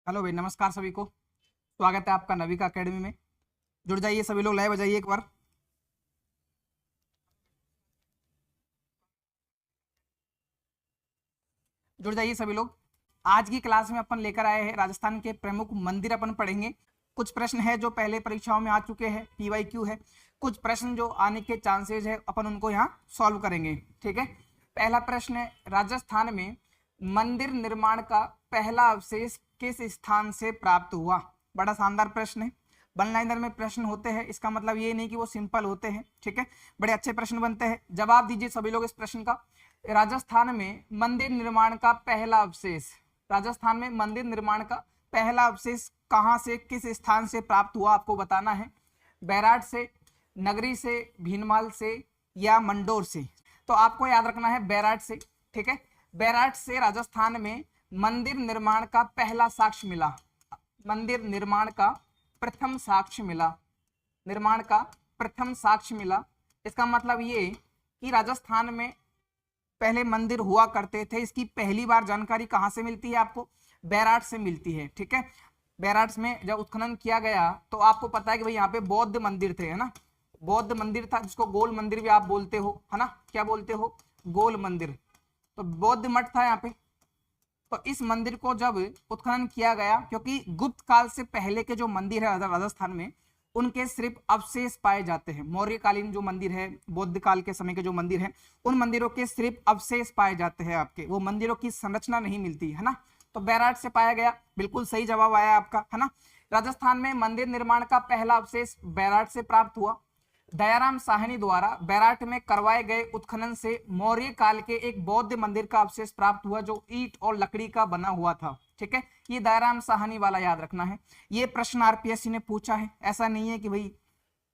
Hello भाई, नमस्कार सभी को। स्वागत है आपका नविका एकेडमी में। जुड़ जाइए सभी लोग, लाइव बजाइए एक बार। जुड़ जाइए सभी लोग। आज की क्लास में अपन लेकर आए हैं राजस्थान के प्रमुख मंदिर अपन पढ़ेंगे। कुछ प्रश्न है जो पहले परीक्षाओं में आ चुके हैं, पीवाईक्यू है। कुछ प्रश्न जो आने के चांसेस है अपन उनको यहाँ सॉल्व करेंगे। ठीक है, पहला प्रश्न है, राजस्थान में मंदिर निर्माण का पहला अवशेष किस स्थान से प्राप्त हुआ? बड़ा शानदार प्रश्न है। वन लाइनर में प्रश्न होते हैं, इसका मतलब ये नहीं कि वो सिंपल होते हैं। ठीक है, बड़े अच्छे प्रश्न बनते हैं। जवाब दीजिए सभी लोग इस प्रश्न का। राजस्थान में मंदिर निर्माण का पहला अवशेष, राजस्थान में मंदिर निर्माण का पहला अवशेष कहां से, किस स्थान से प्राप्त हुआ, आपको बताना है। बैराट से, नगरी से, भीनमाल से या मंडोर से? तो आपको याद रखना है बैराट से। ठीक है, बैराट से राजस्थान में मंदिर निर्माण का पहला साक्ष्य मिला। मंदिर निर्माण का प्रथम साक्ष्य मिला, निर्माण का प्रथम साक्ष्य मिला। इसका मतलब ये कि राजस्थान में पहले मंदिर हुआ करते थे। इसकी पहली बार जानकारी कहां से मिलती है? आपको बैराट से मिलती है। ठीक है, बैराट में जब उत्खनन किया गया तो आपको पता है कि भाई यहाँ पे बौद्ध मंदिर थे, है ना। बौद्ध मंदिर था जिसको गोल मंदिर भी आप बोलते हो, है ना। क्या बोलते हो? गोल मंदिर। तो बौद्ध मठ था यहाँ पे। तो इस मंदिर को जब उत्खनन किया गया, क्योंकि गुप्त काल से पहले के जो मंदिर है राजस्थान में, उनके सिर्फ अवशेष पाए जाते हैं। मौर्यकालीन जो मंदिर है, बौद्ध काल के समय के जो मंदिर है, उन मंदिरों के सिर्फ अवशेष पाए जाते हैं। आपके वो मंदिरों की संरचना नहीं मिलती है ना। तो बैराट से पाया गया, बिल्कुल सही जवाब आया आपका, है ना। राजस्थान में मंदिर निर्माण का पहला अवशेष बैराट से प्राप्त हुआ। दयाराम साहनी द्वारा बैराट में करवाए गए उत्खनन से मौर्य काल के एक बौद्ध मंदिर का अवशेष प्राप्त हुआ जो ईंट और लकड़ी का बना हुआ था। ठीक है, ये दयाराम साहनी वाला याद रखना है। ये प्रश्न आरपीएससी ने पूछा है, ऐसा नहीं है कि भाई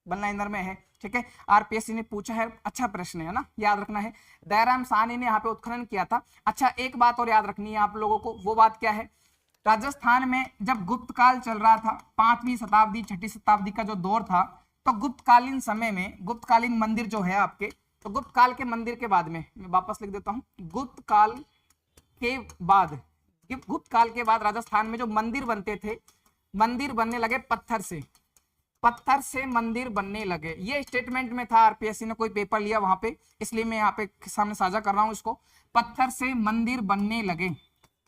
वन लाइनर में है। ठीक है, आरपीएससी ने पूछा है, अच्छा प्रश्न है ना, याद रखना है। दयाराम साहनी ने यहाँ पे उत्खनन किया था। अच्छा, एक बात और याद रखनी है आप लोगों को, वो बात क्या है? राजस्थान में जब गुप्त काल चल रहा था, 5वीं शताब्दी 6ठी शताब्दी का जो दौर था, तो गुप्तकालीन समय में गुप्तकालीन मंदिर जो है आपके, तो गुप्त काल के मंदिर के बाद में, मैं वापस लिख देता हूं, गुप्त काल के बाद, गुप्त काल के बाद राजस्थान में जो मंदिर बनते थे, मंदिर बनने लगे पत्थर से। पत्थर से मंदिर बनने लगे, ये स्टेटमेंट में था। आरपीएससी ने कोई पेपर लिया वहां पे, इसलिए मैं यहाँ पे सामने साझा कर रहा हूं इसको। पत्थर से मंदिर बनने लगे,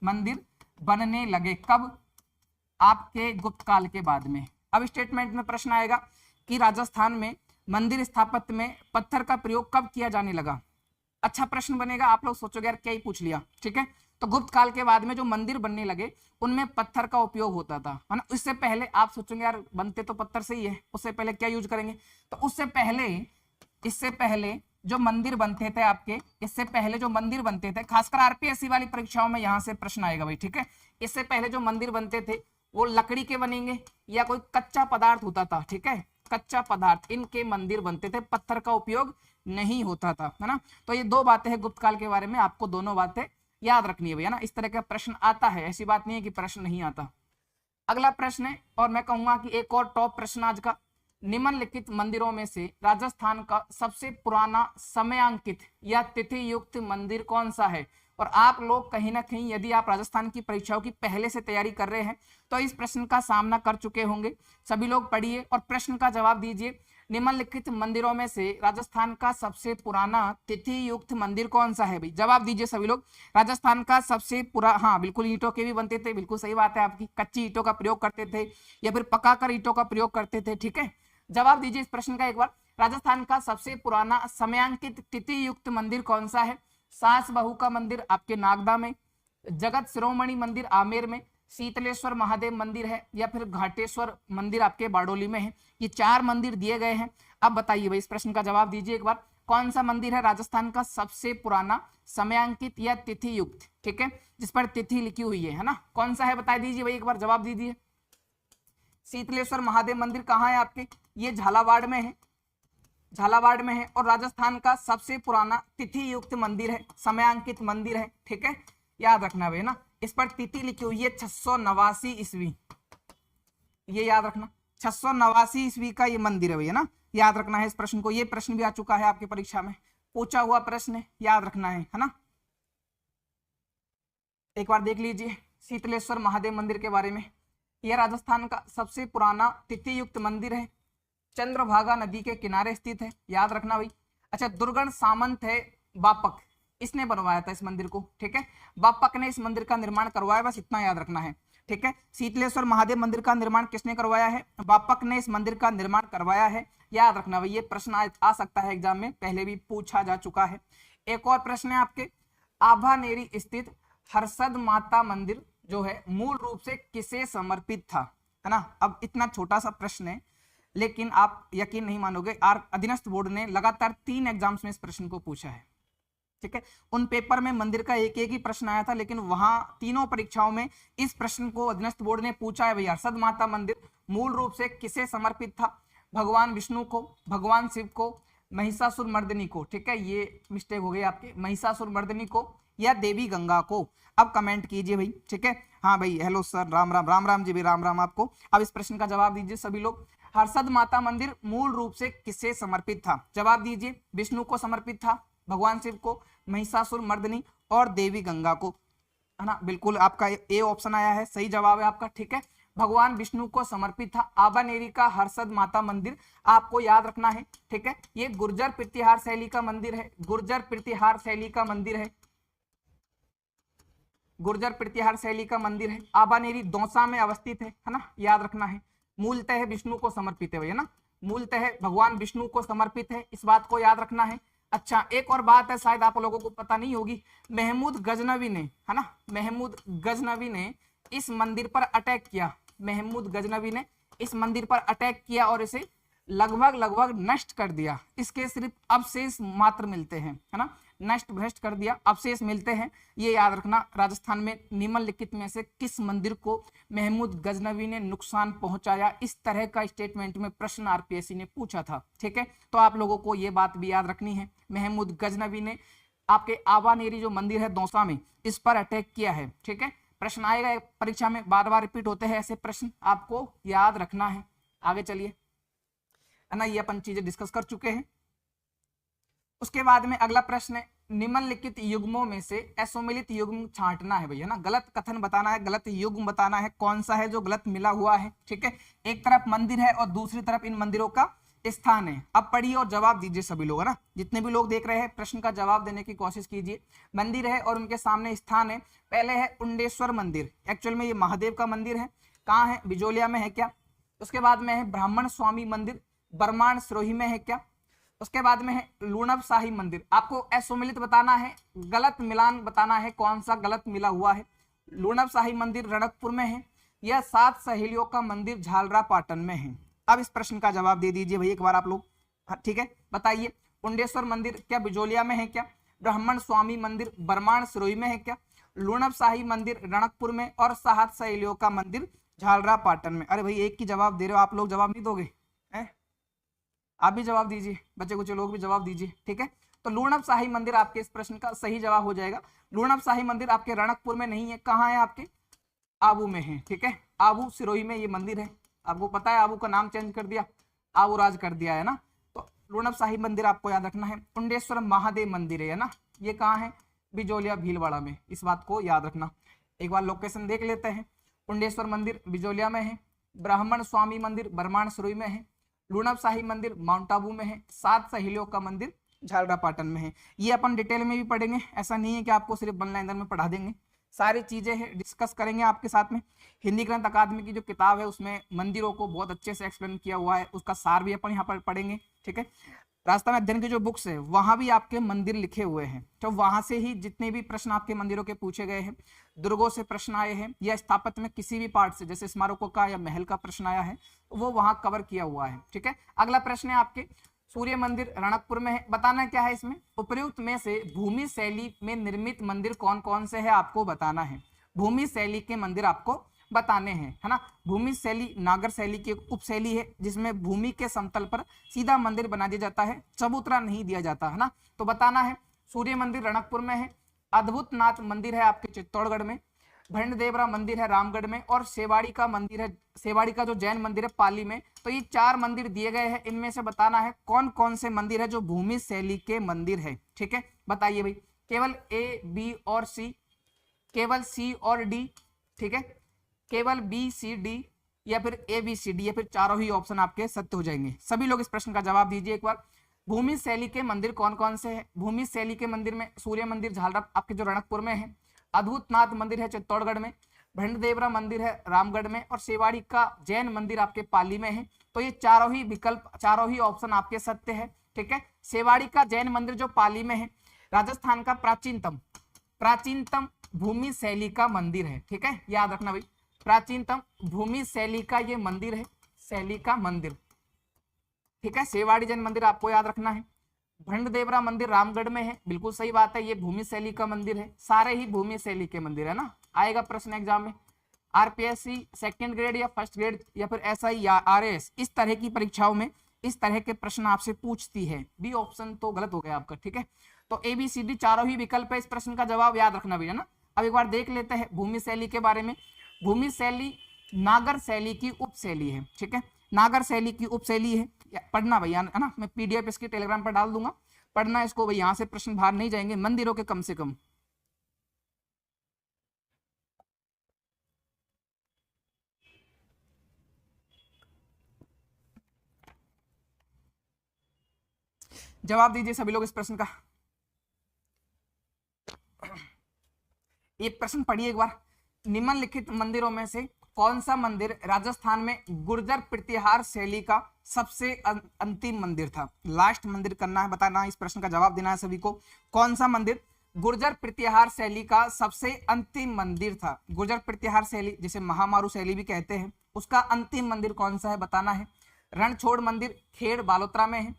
मंदिर बनने लगे कब? आपके गुप्त काल के बाद में। अब स्टेटमेंट में प्रश्न आएगा कि राजस्थान में मंदिर स्थापत्य में पत्थर का प्रयोग कब किया जाने लगा? अच्छा प्रश्न बनेगा, आप लोग सोचोगे यार क्या ही पूछ लिया। ठीक है, तो गुप्त काल के बाद में जो मंदिर बनने लगे उनमें पत्थर का उपयोग होता था, है ना। इससे पहले आप सोचोगे यार बनते तो पत्थर से ही है, उससे पहले क्या यूज करेंगे? तो उससे पहले, इससे पहले जो मंदिर बनते थे आपके, इससे पहले जो मंदिर बनते थे, खासकर आरपीएससी वाली परीक्षाओं में यहां से प्रश्न आएगा भाई। ठीक है, इससे पहले जो मंदिर बनते थे वो लकड़ी के बनेंगे या कोई कच्चा पदार्थ होता था। ठीक है, कच्चा पदार्थ, इनके मंदिर बनते थे, पत्थर का उपयोग नहीं होता था, है ना। तो ये दो बातें हैं गुप्त काल के बारे में, आपको दोनों बातें याद रखनी है भैया ना। इस तरह का प्रश्न आता है, ऐसी बात नहीं है कि प्रश्न नहीं आता। अगला प्रश्न है, और मैं कहूंगा कि एक और टॉप प्रश्न आज का, निम्नलिखित मंदिरों में से राजस्थान का सबसे पुराना समयांकित या तिथि युक्त मंदिर कौन सा है? और आप लोग कहीं ना कहीं, यदि आप राजस्थान की परीक्षाओं की पहले से तैयारी कर रहे हैं तो इस प्रश्न का सामना कर चुके होंगे। सभी लोग पढ़िए और प्रश्न का जवाब दीजिए। निम्नलिखित मंदिरों में से राजस्थान का सबसे पुराना तिथि युक्त मंदिर कौन सा है? भाई जवाब दीजिए सभी लोग। राजस्थान का सबसे हाँ बिल्कुल, ईंटों के भी बनते थे, बिल्कुल सही बात है आपकी। कच्ची ईंटों का प्रयोग करते थे या फिर पकाकर ईंटों का प्रयोग करते थे। ठीक है, जवाब दीजिए इस प्रश्न का एक बार। राजस्थान का सबसे पुराना समयांकित तिथि युक्त मंदिर कौन सा है? सास बहू का मंदिर आपके नागदा में, जगत शिरोमणि मंदिर आमेर में, शीतलेश्वर महादेव मंदिर है, या फिर घाटेश्वर मंदिर आपके बारडोली में है। ये 4 मंदिर दिए गए हैं। अब बताइए भाई, इस प्रश्न का जवाब दीजिए एक बार। कौन सा मंदिर है राजस्थान का सबसे पुराना समयांकित या तिथि युक्त? ठीक है, जिस पर तिथि लिखी हुई है ना, कौन सा है बता दीजिए भाई, एक बार जवाब दीजिए। शीतलेश्वर महादेव मंदिर कहाँ है आपके? ये झालावाड़ में है, झालावाड़ में है। और राजस्थान का सबसे पुराना तिथि युक्त मंदिर है, समयांकित मंदिर है। ठीक है, याद रखना भाई ना, इस पर तिथि लिखी हुई है 689 ईस्वी, ये याद रखना। 689 ईस्वी का ये मंदिर है भैया ना, याद रखना है इस प्रश्न को। ये प्रश्न भी आ चुका है आपकी परीक्षा में, पूछा हुआ प्रश्न है, याद रखना है ना। एक बार देख लीजिए, शीतलेश्वर महादेव मंदिर के बारे में। यह राजस्थान का सबसे पुराना तिथि युक्त मंदिर है, चंद्रभागा नदी के किनारे स्थित है, याद रखना भाई। अच्छा, दुर्गण सामंत है बापक, इसने बनवाया था इस मंदिर को, ठीक है। बापक ने इस मंदिर का निर्माण करवाया, बस इतना याद रखना है, ठीक है। शीतलेश्वर महादेव मंदिर का निर्माण किसने करवाया है? बापक ने इस मंदिर का निर्माण करवाया है, याद रखना भाई। ये प्रश्न आ सकता है एग्जाम में, पहले भी पूछा जा चुका है। एक और प्रश्न है आपके, आभानेरी स्थित हर्षद माता मंदिर जो है मूल रूप से किसे समर्पित था, है ना। अब इतना छोटा सा प्रश्न है, लेकिन आप यकीन नहीं मानोगे, अधीनस्थ बोर्ड ने लगातार 3 एग्जाम्स में इस प्रश्न को पूछा है, ठीक है। उन पेपर में मंदिर का एक ही प्रश्न आया था, लेकिन वहां तीनों परीक्षाओं में इस प्रश्न को अधीनस्थ बोर्ड ने पूछा है। भैया, हर्षद माता मंदिर मूल रूप से किसे समर्पित था? भगवान विष्णु को, भगवान शिव को, महिषासुर मर्दिनी को, ठीक है। ये मिस्टेक हो गई आपके, महिषासुर मर्दिनी को या देवी गंगा को। अब कमेंट कीजिए भाई, ठीक है। हाँ भाई, हेलो सर, राम राम, राम राम जी भी, राम राम आपको। अब इस प्रश्न का जवाब दीजिए सभी लोग। हर्षद माता मंदिर मूल रूप से किसे समर्पित था? जवाब दीजिए। विष्णु को समर्पित था, भगवान शिव को, महिषासुर मर्दिनी और देवी गंगा को, है ना। बिल्कुल आपका ए ऑप्शन आया है, सही जवाब है आपका, ठीक है। भगवान विष्णु को समर्पित था आबानेरी का हर्षद माता मंदिर, आपको याद रखना है, ठीक है। ये गुर्जर प्रतिहार शैली का मंदिर है, गुर्जर प्रतिहार शैली का मंदिर है, गुर्जर प्रतिहार शैली का मंदिर है। आबानेरी दौसा में अवस्थित है ना, याद रखना है। मूलतः विष्णु को समर्पित है भैया ना, मूलतः भगवान विष्णु को समर्पित है, इस बात को याद रखना है। अच्छा, एक और बात है, शायद आप लोगों को पता नहीं होगी, महमूद गजनवी ने, है ना, महमूद गजनवी ने इस मंदिर पर अटैक किया। महमूद गजनवी ने इस मंदिर पर अटैक किया और इसे लगभग नष्ट कर दिया। इसके सिर्फ अवशेष मात्र मिलते हैं, है ना, नष्ट भ्रष्ट कर दिया, अवशेष मिलते हैं। ये याद रखना, राजस्थान में निम्नलिखित में से किस मंदिर को महमूद गजनवी ने नुकसान पहुंचाया? इस तरह का स्टेटमेंट में प्रश्न आरपीएससी ने पूछा था, ठीक है। तो आप लोगों को ये बात भी याद रखनी है, महमूद गजनवी ने आपके आबानेरी जो मंदिर है दौसा में, इस पर अटैक किया है, ठीक है। प्रश्न आएगा परीक्षा में, बार बार रिपीट होते हैं ऐसे प्रश्न, आपको याद रखना है। आगे चलिए, है ना, ये अपन चीजें डिस्कस कर चुके हैं। उसके बाद में अगला प्रश्न है, निम्नलिखित युग्मों में से असम्मिलित युग्म छांटना है भैया ना, गलत कथन बताना है, गलत युग्म बताना है, कौन सा है जो गलत मिला हुआ है, ठीक है। एक तरफ मंदिर है और दूसरी तरफ इन मंदिरों का स्थान है। अब पढ़िए और जवाब दीजिए सभी लोग, है ना, जितने भी लोग देख रहे हैं प्रश्न का जवाब देने की कोशिश कीजिए। मंदिर है और उनके सामने स्थान है। पहले है उंडेश्वर मंदिर, एक्चुअल में ये महादेव का मंदिर है, कहाँ है? बिजोलिया में है क्या? उसके बाद में है ब्राह्मण स्वामी मंदिर, बरमान सिरोही में है क्या? उसके बाद में है लूणब शाही मंदिर, आपको असम्मिलित बताना है, गलत मिलान बताना है, कौन सा गलत मिला हुआ है। लूणब शाही मंदिर रणकपुर में है या 7 सहेलियों का मंदिर झालरा पाटन में है? अब इस प्रश्न का जवाब दे दीजिए भाई एक बार आप लोग, ठीक है, बताइए। उंडेश्वर मंदिर क्या बिजोलिया में है क्या? ब्राह्मण स्वामी मंदिर बरमान सिरोही में है क्या? लूणब शाही मंदिर रणकपुर में और 7 सहेलियों का मंदिर झालरा पाटन में। अरे भाई, एक की जवाब दे रहे हो आप लोग, जवाब नहीं दोगे? आप भी जवाब दीजिए, बच्चे कुछ लोग भी जवाब दीजिए, ठीक है। तो लूणब शाही मंदिर आपके इस प्रश्न का सही जवाब हो जाएगा। लूणब शाही मंदिर आपके रणकपुर में नहीं है, कहाँ है? आपके आबू में है, ठीक है। आबू सिरोही में ये मंदिर है, आपको पता है, आबू का नाम चेंज कर दिया, आबू राज कर दिया, है ना। तो लूणब शाही मंदिर आपको याद रखना है। उंडेश्वर महादेव मंदिर है ना, ये कहाँ है? बिजोलिया भीलवाड़ा में, इस बात को याद रखना। एक बार लोकेशन देख लेते हैं। उंडेश्वर मंदिर बिजोलिया में है, ब्राह्मण स्वामी मंदिर बरमान सिरोही में है, लूणब शाही मंदिर माउंट आबू में है, 7 सहेलियों का मंदिर झालरा पाटन में है। ये अपन डिटेल में भी पढ़ेंगे, ऐसा नहीं है कि आपको सिर्फ वन लाइनर में पढ़ा देंगे, सारी चीजें हैं डिस्कस करेंगे आपके साथ में। हिंदी ग्रंथ अकादमी की जो किताब है उसमें मंदिरों को बहुत अच्छे से एक्सप्लेन किया हुआ है, उसका सार भी अपन यहाँ पर पढ़ेंगे, ठीक है। राजस्थान अध्ययन की जो बुक्स है वहां भी आपके मंदिर लिखे हुए हैं, तो वहां से ही जितने भी प्रश्न आपके मंदिरों के पूछे गए हैं, दुर्गों से प्रश्न आए हैं या स्थापत्य में किसी भी पार्ट से, जैसे स्मारकों का या महल का प्रश्न आया है, वो वहां कवर किया हुआ है, ठीक है। अगला प्रश्न है आपके, सूर्य मंदिर रणकपुर में है, बताना क्या है इसमें? उपयुक्त में से भूमि शैली में निर्मित मंदिर कौन कौन से है आपको बताना है। भूमि शैली के मंदिर आपको बताने हैं, है ना। भूमि शैली नागर शैली की उप शैली है, जिसमें भूमि के समतल पर सीधा मंदिर बना दिया जाता है, चबूतरा नहीं दिया जाता, है ना। तो बताना है सूर्य मंदिर रणकपुर में है, अद्भुत नाथ मंदिर है आपके चित्तौड़गढ़ में, भंडदेवरा मंदिर है रामगढ़ में, और सेवाड़ी का मंदिर है, सेवाड़ी का जो जैन मंदिर है पाली में। तो ये 4 मंदिर दिए गए हैं, इनमें से बताना है कौन कौन से मंदिर है जो भूमि शैली के मंदिर है, ठीक है। बताइए भाई, केवल A, B और C, केवल C और D, ठीक है, केवल बी सी डी या फिर ए बी सी डी या फिर चारों ही ऑप्शन आपके सत्य हो जाएंगे। सभी लोग इस प्रश्न का जवाब दीजिए एक बार। भूमि शैली के मंदिर कौन कौन से हैं? भूमि शैली के मंदिर में सूर्य मंदिर झालरा आपके जो रणकपुर में है, अद्भुतनाथ मंदिर है चित्तौड़गढ़ में, भंडदेवरा मंदिर है रामगढ़ में, और सेवाड़ी का जैन मंदिर आपके पाली में है। तो ये चारों ही विकल्प, चारों ही ऑप्शन आपके सत्य है। ठीक है, सेवाड़ी का जैन मंदिर जो पाली में है, राजस्थान का प्राचीनतम भूमि शैली का मंदिर है। ठीक है, याद रखना भाई, प्राचीनतम भूमि शैली का ये मंदिर है, शैली का मंदिर। ठीक है, सेवाड़ी जैन मंदिर आपको याद रखना है। भंडदेवरा मंदिर रामगढ़ में है, बिल्कुल सही बात है, ये भूमि शैली का मंदिर है। सारे ही भूमि शैली के मंदिर है ना, आएगा प्रश्न एग्जाम में। आरपीएससी सेकंड ग्रेड या फर्स्ट ग्रेड या फिर एसआई या आरएएस, इस तरह की परीक्षाओं में इस तरह के प्रश्न आपसे पूछती है। बी ऑप्शन तो गलत हो गया आपका। ठीक है, तो ए बी सी डी चारों ही विकल्प है, इस प्रश्न का जवाब याद रखना भैया ना। अब एक बार देख लेते हैं भूमि शैली के बारे में। भूमि शैली नागर शैली की उपशैली है। ठीक है, नागर शैली की उपशैली है, पढ़ना भैया है ना, मैं पीडीएफ इसके टेलीग्राम पर डाल दूंगा, पढ़ना इसको भाई, यहाँ से प्रश्न बाहर नहीं जाएंगे मंदिरों के कम से कम। जवाब दीजिए सभी लोग इस प्रश्न का। ये प्रश्न पढ़िए एक बार। निम्नलिखित मंदिरों में से कौन सा मंदिर राजस्थान में गुर्जर प्रतिहार शैली का सबसे अंतिम मंदिर था? लास्ट मंदिर करना है, बताना, इस प्रश्न का जवाब देना है सभी को। कौन सा मंदिर गुर्जर प्रतिहार शैली का सबसे अंतिम मंदिर था? गुर्जर प्रतिहार शैली जिसे महामारू शैली भी कहते हैं, उसका अंतिम मंदिर कौन सा है बताना है। रणछोड़ मंदिर खेड़ बालोतरा में है,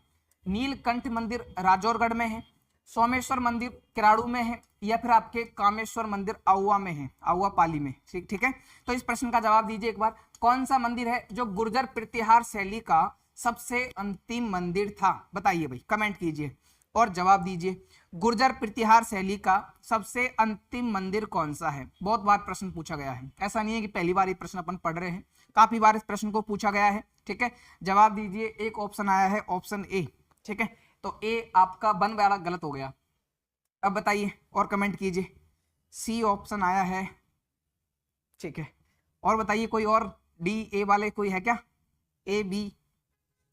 नीलकंठ मंदिर राजौरगढ़ में है, सोमेश्वर मंदिर किराड़ू में है, या फिर आपके कामेश्वर मंदिर आउवा में है, आउवा पाली में। ठीक है, तो इस प्रश्न का जवाब दीजिए एक बार। कौन सा मंदिर है जो गुर्जर प्रतिहार शैली का सबसे अंतिम मंदिर था? बताइए भाई, कमेंट कीजिए और जवाब दीजिए। गुर्जर प्रतिहार शैली का सबसे अंतिम मंदिर कौन सा है? बहुत बार प्रश्न पूछा गया है, ऐसा नहीं है कि पहली बार ये प्रश्न अपन पढ़ रहे हैं, काफी बार इस प्रश्न को पूछा गया है। ठीक है, जवाब दीजिए। एक ऑप्शन आया है ऑप्शन ए। ठीक है, तो ए आपका वन वाला गलत हो गया। अब बताइए और कमेंट कीजिए। सी ऑप्शन आया है। ठीक है, और बताइए कोई और डी ए वाले कोई है क्या? ए बी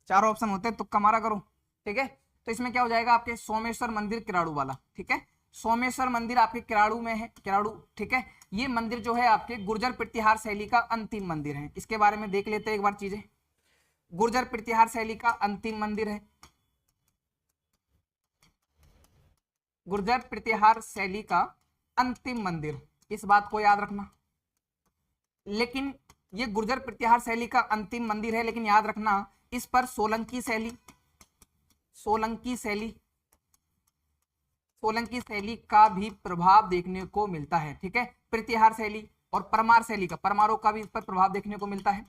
चार ऑप्शन होते हैं, तुक्का मारा करो। ठीक है, तो इसमें क्या हो जाएगा आपके सोमेश्वर मंदिर किराड़ू वाला। ठीक है, सोमेश्वर मंदिर आपके किराड़ू में है, किराड़ू। ठीक है, ये मंदिर जो है आपके गुर्जर प्रतिहार शैली का अंतिम मंदिर है। इसके बारे में देख लेते हैं एक बार चीजें। गुर्जर प्रतिहार शैली का अंतिम मंदिर है, गुर्जर प्रतिहार शैली का अंतिम मंदिर, इस बात को याद रखना। लेकिन ये गुर्जर प्रतिहार शैली का अंतिम मंदिर है, लेकिन याद रखना इस पर सोलंकी शैली का भी प्रभाव देखने को मिलता है। ठीक है, प्रतिहार शैली और परमार शैली का, परमारों का भी इस पर प्रभाव देखने को मिलता है।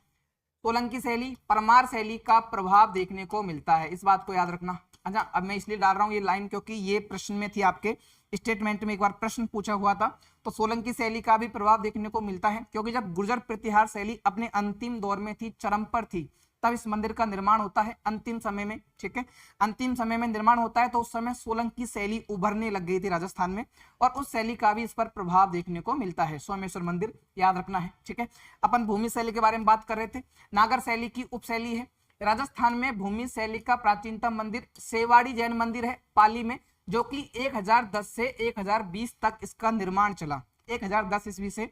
सोलंकी शैली, परमार शैली का प्रभाव देखने को मिलता है, इस बात को याद रखना। अच्छा, अब मैं इसलिए डाल रहा हूँ ये लाइन क्योंकि ये प्रश्न में थी, आपके स्टेटमेंट में एक बार प्रश्न पूछा हुआ था। तो सोलंकी शैली का भी प्रभाव देखने को मिलता है, क्योंकि जब गुर्जर प्रतिहार शैली अपने अंतिम दौर में थी, चरम पर थी, तब इस मंदिर का निर्माण होता है अंतिम समय में। ठीक है, अंतिम समय में निर्माण होता है, तो उस समय सोलंकी शैली उभरने लग गई थी राजस्थान में, और उस शैली का भी इस पर प्रभाव देखने को मिलता है। सोमेश्वर मंदिर याद रखना है। ठीक है, अपन भूमि शैली के बारे में बात कर रहे थे। नागर शैली की उपशैली है। राजस्थान में भूमि शैली का प्राचीनतम मंदिर सेवाड़ी जैन मंदिर है पाली में, जो कि 1010 से 1020 तक इसका निर्माण चला। 1010 ईस्वी से